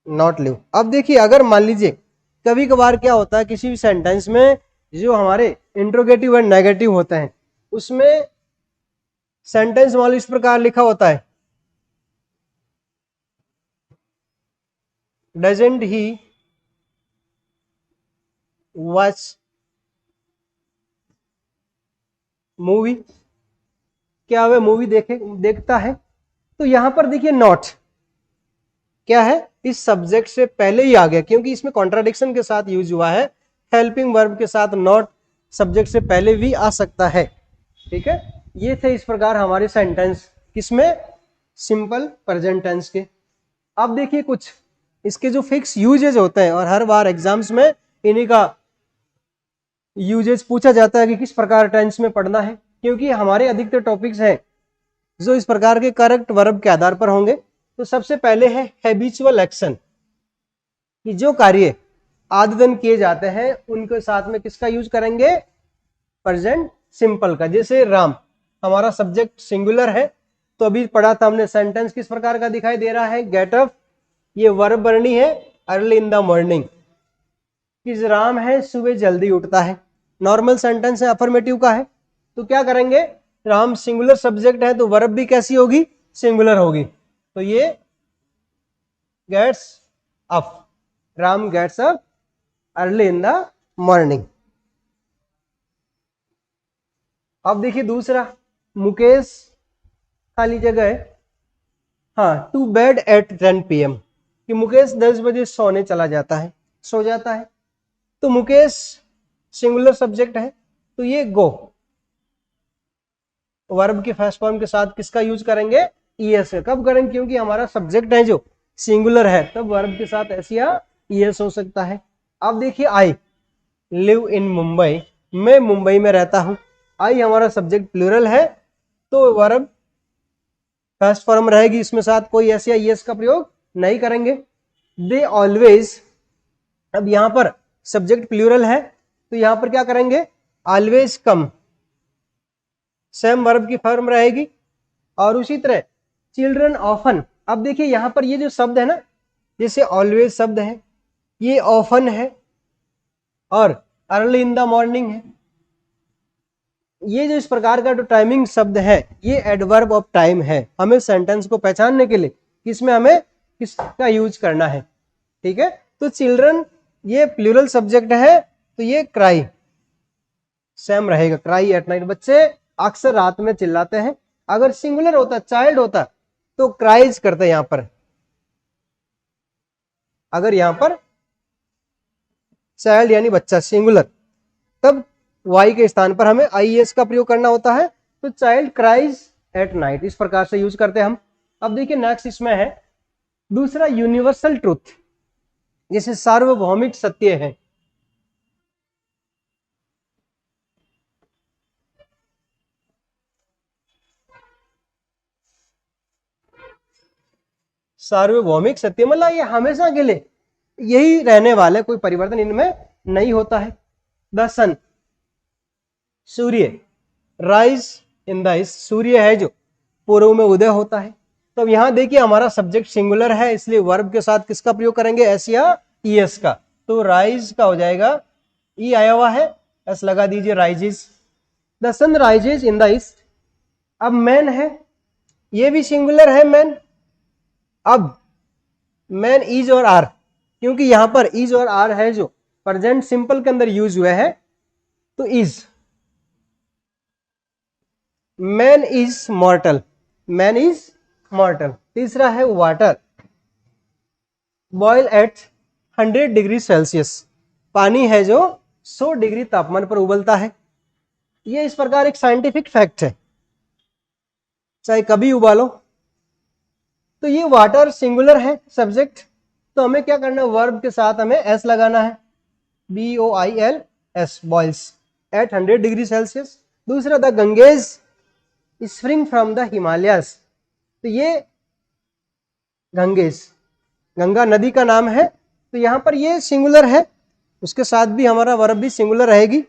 Speaker 1: not live. अब देखिए अगर मान लीजिए कभी कभार क्या होता है किसी भी सेंटेंस में जो हमारे इंट्रोगेटिव एंड नेगेटिव होते हैं उसमें सेंटेंस मॉडल इस प्रकार लिखा होता है, डजंट ही वॉच मूवी, क्या वह मूवी देखता है। तो यहां पर देखिए नॉट क्या है, इस सब्जेक्ट से पहले ही आ गया क्योंकि इसमें कॉन्ट्राडिक्शन के साथ यूज हुआ है। हेल्पिंग वर्ब के साथ नॉट सब्जेक्ट से पहले भी आ सकता है। ठीक है, ये थे इस प्रकार हमारे सेंटेंस किसमें, सिंपल प्रेजेंट टेंस के। अब देखिए कुछ इसके जो फिक्स यूजेज होते हैं और हर बार एग्जाम्स में इन्हीं का यूजेज पूछा जाता है कि किस प्रकार टेंस में पढ़ना है, क्योंकि हमारे अधिकतर टॉपिक्स हैं जो इस प्रकार के करेक्ट वर्ब के आधार पर होंगे। तो सबसे पहले है हैबिचुअल एक्शन, कि जो कार्य आदतन किए जाते हैं उनके साथ में किसका यूज करेंगे, प्रेजेंट सिंपल का। जैसे राम हमारा सब्जेक्ट सिंगुलर है, तो अभी पढ़ा था हमने सेंटेंस किस प्रकार का दिखाई दे रहा है, गेट अप, ये वर्ब बरनी है अर्ली इन द मॉर्निंग, कि राम है सुबह जल्दी उठता है। नॉर्मल सेंटेंस है अफर्मेटिव का है, तो क्या करेंगे, राम सिंगुलर सब्जेक्ट है तो वर्ब भी कैसी होगी, सिंगुलर होगी, तो ये gets up, Ram gets up early in the morning. अब देखिए दूसरा, मुकेश खाली जगह है, हाँ टू बेड एट 10 PM, कि मुकेश 10 बजे सोने चला जाता है, सो जाता है। तो मुकेश सिंगुलर सब्जेक्ट है, तो ये गो वर्ब के फर्स्ट फॉर्म के साथ किसका यूज करेंगे, ईएस का। कब करेंगे, क्योंकि हमारा सब्जेक्ट है जो सिंगुलर है, तब वर्ब के साथ एस या ईएस हो सकता है। अब देखिए आई लिव इन मुंबई, मैं मुंबई में रहता हूं। आई हमारा सब्जेक्ट प्लूरल है, तो वर्ब फर्स्ट फॉर्म रहेगी, इसमें साथ कोई एस या ईएस का प्रयोग नहीं करेंगे। दे ऑलवेज, अब यहां पर सब्जेक्ट प्लूरल है, तो यहां पर क्या करेंगे, ऑलवेज कम, सेम वर्ब की फॉर्म रहेगी। और उसी तरह चिल्ड्रन ऑफन, अब देखिए यहां पर ये जो शब्द है ना, जैसे ऑलवेज शब्द है, ये ऑफन है और अर्ली इन द मॉर्निंग है। ये जो इस प्रकार का जो टाइमिंग शब्द है ये एडवर्ब ऑफ टाइम है, हमें सेंटेंस को पहचानने के लिए किसमें हमें किसका यूज करना है। ठीक है, तो चिल्ड्रन ये प्लूरल सब्जेक्ट है, तो ये क्राई सेम रहेगा, क्राई एट नाइट, बच्चे अक्सर रात में चिल्लाते हैं। अगर सिंगुलर होता, चाइल्ड होता, तो क्राइज करते यहां पर। अगर यहां पर चाइल्ड यानी बच्चा सिंगुलर, तब वाई के स्थान पर हमें आईएस का प्रयोग करना होता है, तो चाइल्ड क्राइज एट नाइट, इस प्रकार से यूज करते हैं हम। अब देखिए नेक्स्ट इसमें है दूसरा यूनिवर्सल ट्रूथ, जैसे सार्वभौमिक सत्य है। सार्वभौमिक सत्य मतलब ये हमेशा के लिए यही रहने वाला है, कोई परिवर्तन इनमें नहीं होता है। द सन, सूर्य, राइज इन द ईस्ट, सूर्य है जो पूर्व में उदय होता है। तो अब यहां देखिए हमारा सब्जेक्ट सिंगुलर है, इसलिए वर्ब के साथ किसका प्रयोग करेंगे, एस या ईएस का। तो राइज का हो जाएगा, ई आया हुआ है, एस लगा दीजिए, rises. The sun rises in the east. अब मैन है, ये भी सिंगुलर है मैन। अब मैन इज और आर, क्योंकि यहां पर इज और आर है जो प्रेजेंट सिंपल के अंदर यूज हुए हैं, तो is. Man is mortal, man is mortal. तीसरा है water, boil at 100 degree Celsius, पानी है जो 100 डिग्री तापमान पर उबलता है। ये इस प्रकार एक साइंटिफिक फैक्ट है, चाहे कभी उबालो। तो ये वाटर सिंगुलर है सब्जेक्ट, तो हमें क्या करना है, वर्ब के साथ हमें एस लगाना है, BOILS, boils at 100 degree Celsius. दूसरा the Ganges spring from the Himalayas, तो ये गंगेज गंगा नदी का नाम है, तो यहां पर ये सिंगुलर है, उसके साथ भी हमारा वर्ब भी सिंगुलर रहेगी।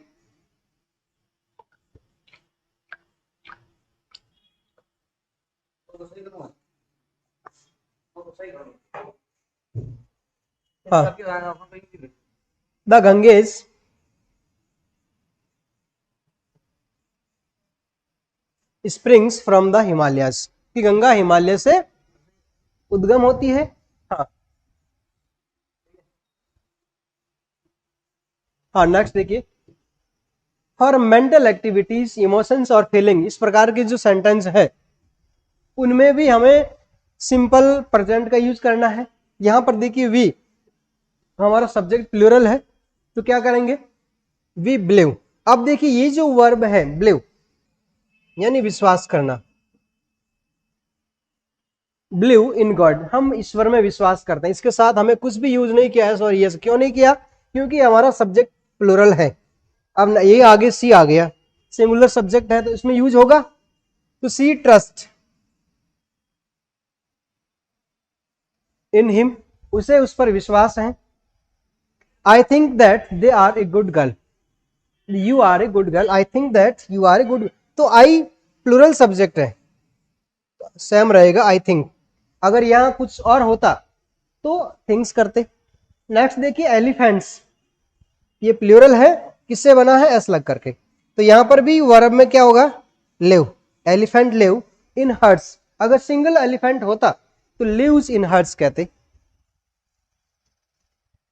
Speaker 1: हाँ, the Ganges springs from the Himalayas, कि गंगा हिमालय से उद्गम होती है। हाँ हाँ, नेक्स्ट देखिए, फॉर मेंटल एक्टिविटीज इमोशंस और फीलिंग, इस प्रकार के जो सेंटेंस है उनमें भी हमें सिंपल प्रेजेंट का यूज करना है। यहां पर देखिए वी, हमारा सब्जेक्ट प्लूरल है, तो क्या करेंगे, वी बिलीव। अब देखिए ये जो वर्ब है बिलीव यानी विश्वास करना, बिलीव इन गॉड, हम ईश्वर में विश्वास करते हैं। इसके साथ हमें कुछ भी यूज नहीं किया है, सॉरी यस, क्यों नहीं किया, क्योंकि हमारा सब्जेक्ट प्लूरल है। अब ये आगे सी आ गया, सिंगुलर सब्जेक्ट है तो इसमें यूज होगा, तो सी ट्रस्ट इन हिम, उसे उस पर विश्वास है। I think that they are a good girl, you are a good girl, I think that you are a good, तो आई प्लूरल सब्जेक्ट है, सेम रहेगा आई थिंक। अगर यहां कुछ और होता तो थिंग्स करते। नेक्स्ट देखिए एलिफेंट्स, ये प्लूरल है, किससे बना है, एस लग करके, तो यहां पर भी वर्ब में क्या होगा, live, elephant live in huts. अगर सिंगल एलिफेंट होता तो लिव्स इन हर्ट्स कहते।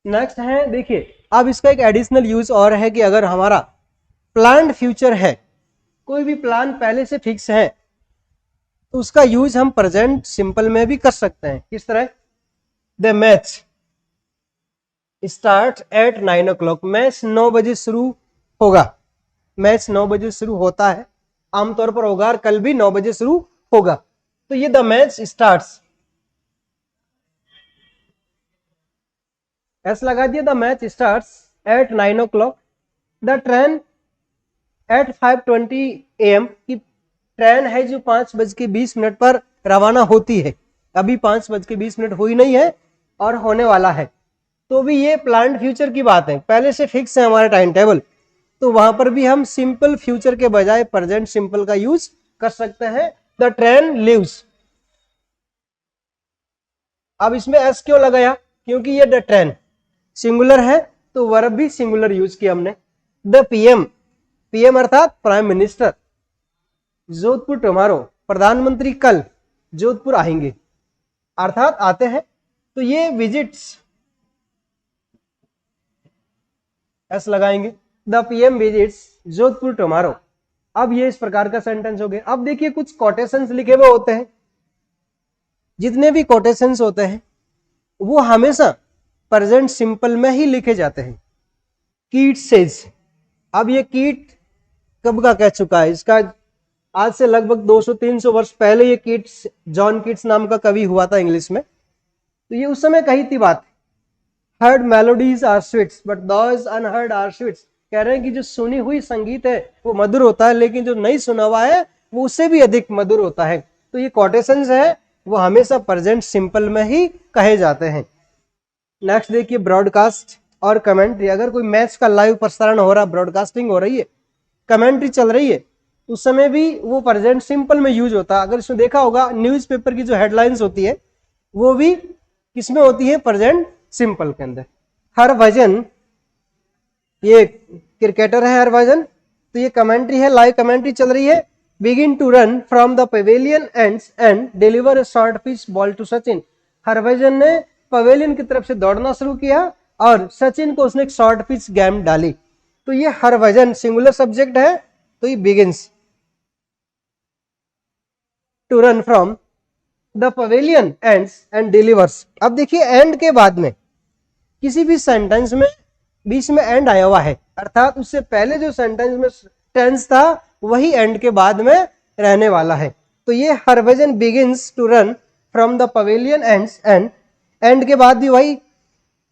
Speaker 1: नेक्स्ट है देखिए, अब इसका एक एडिशनल यूज और है कि अगर हमारा प्लान्ड फ्यूचर है, कोई भी प्लान पहले से फिक्स है, तो उसका यूज हम प्रेजेंट सिंपल में भी कर सकते हैं। किस तरह, the match start at 9 o'clock, match 9 बजे शुरू होगा, मैच 9 बजे शुरू होता है, आमतौर पर होगा, और कल भी 9 बजे शुरू होगा, तो ये द मैच स्टार्ट्स, ऐसा लगा दिया, the match starts at 9 o'clock, the train eight 5:20 AM, की ट्रेन है जो 5:20 पर रवाना होती है, अभी 5:20 हुई नहीं है और होने वाला है, तो भी ये प्लान्ड फ्यूचर की बात है, पहले से फिक्स है हमारा टाइम टेबल, तो वहां पर भी हम सिंपल फ्यूचर के बजाय प्रेजेंट सिंपल का यूज कर सकते हैं, द ट्रेन लीव्स। अब इसमें एस क्यों लगाया, क्योंकि ये द ट्रेन सिंगुलर है, तो वर्ब भी सिंगुलर यूज किया हमने। द पीएम, पीएम अर्थात प्राइम मिनिस्टर, जोधपुर टुमारो, प्रधानमंत्री कल जोधपुर आएंगे, अर्थात आते हैं, तो ये विजिट्स, एस लगाएंगे, the PM visits Jodhpur tomorrow. अब ये इस प्रकार का सेंटेंस हो गया। अब देखिए कुछ कोटेशंस लिखे हुए होते हैं, जितने भी कोटेशंस होते हैं वो हमेशा प्रेजेंट सिंपल में ही लिखे जाते हैं। कीट सेज, अब ये कीट कब का कह चुका है, इसका आज से लगभग 200-300 वर्ष पहले ये कीट्स, जॉन कीट्स नाम का कवि हुआ था इंग्लिश में, तो ये उस समय कही थी बात, heard melodies are sweets but those unheard are sweets, कह रहे हैं कि जो सुनी हुई संगीत है वो मधुर होता है, लेकिन जो नहीं सुना हुआ है वो उससे भी अधिक मधुर होता है। तो ये कोटेशंस है वो हमेशा प्रेजेंट सिंपल में ही कहे जाते हैं। नेक्स्ट देखिए ब्रॉडकास्ट और कमेंट्री, अगर कोई मैच का लाइव प्रसारण हो रहा, ब्रॉडकास्टिंग हो रही है, कमेंट्री चल रही है, उस समय भी वो प्रेजेंट सिंपल में यूज होता है। अगर इसमें देखा होगा न्यूज़पेपर की जो हेडलाइंस होती है वो भी किसमें होती है, प्रेजेंट सिंपल के अंदर। हरभजन, ये क्रिकेटर है हरभजन, तो ये कमेंट्री है, लाइव कमेंट्री चल रही है। Begin to run from the pavilion ends and deliver a short pitch ball to Sachin, Harbhajan ने पवेलियन की तरफ से दौड़ना शुरू किया और सचिन को उसने एक शॉर्ट पिच गेम डाली, तो ये हरभजन सिंगुलर सब्जेक्ट है, तो ये begins to run from the pavilion ends and delivers. अब देखिए एंड के बाद में किसी भी सेंटेंस में बीच में एंड आया हुआ है, अर्थात उससे पहले जो सेंटेंस में टेंस था वही एंड के बाद में रहने वाला है, तो ये Harbhajan begins to run from the pavilion ends and, and के बाद भी वही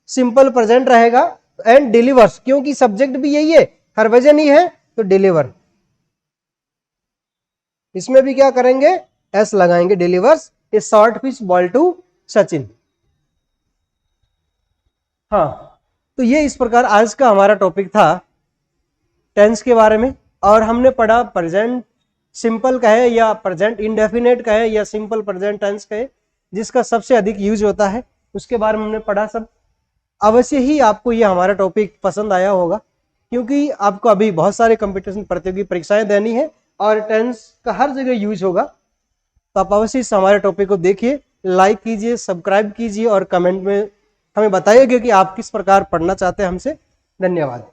Speaker 1: सिंपल प्रेजेंट रहेगा, एंड डिलीवर्स, क्योंकि सब्जेक्ट भी यही है, हरभजन ही है, तो डिलीवर, इसमें भी क्या करेंगे, एस लगाएंगे, delivers a short pitch ball to Sachin. हाँ, तो ये इस प्रकार आज का हमारा टॉपिक था टेंस के बारे में, और हमने पढ़ा प्रेजेंट सिंपल कहे या प्रेजेंट इंडेफिनेट कहे या सिंपल प्रेजेंट टेंस कहे, जिसका सबसे अधिक यूज होता है, उसके बारे में हमने पढ़ा सब। अवश्य ही आपको ये हमारा टॉपिक पसंद आया होगा, क्योंकि आपको अभी बहुत सारे कंपटीशन प्रतियोगी परीक्षाएं देनी है और टेंस का हर जगह यूज होगा। तो आप अवश्य इस हमारे टॉपिक को देखिए, लाइक कीजिए, सब्सक्राइब कीजिए और कमेंट में हमें बताइएगा कि आप किस प्रकार पढ़ना चाहते हैं हमसे। धन्यवाद।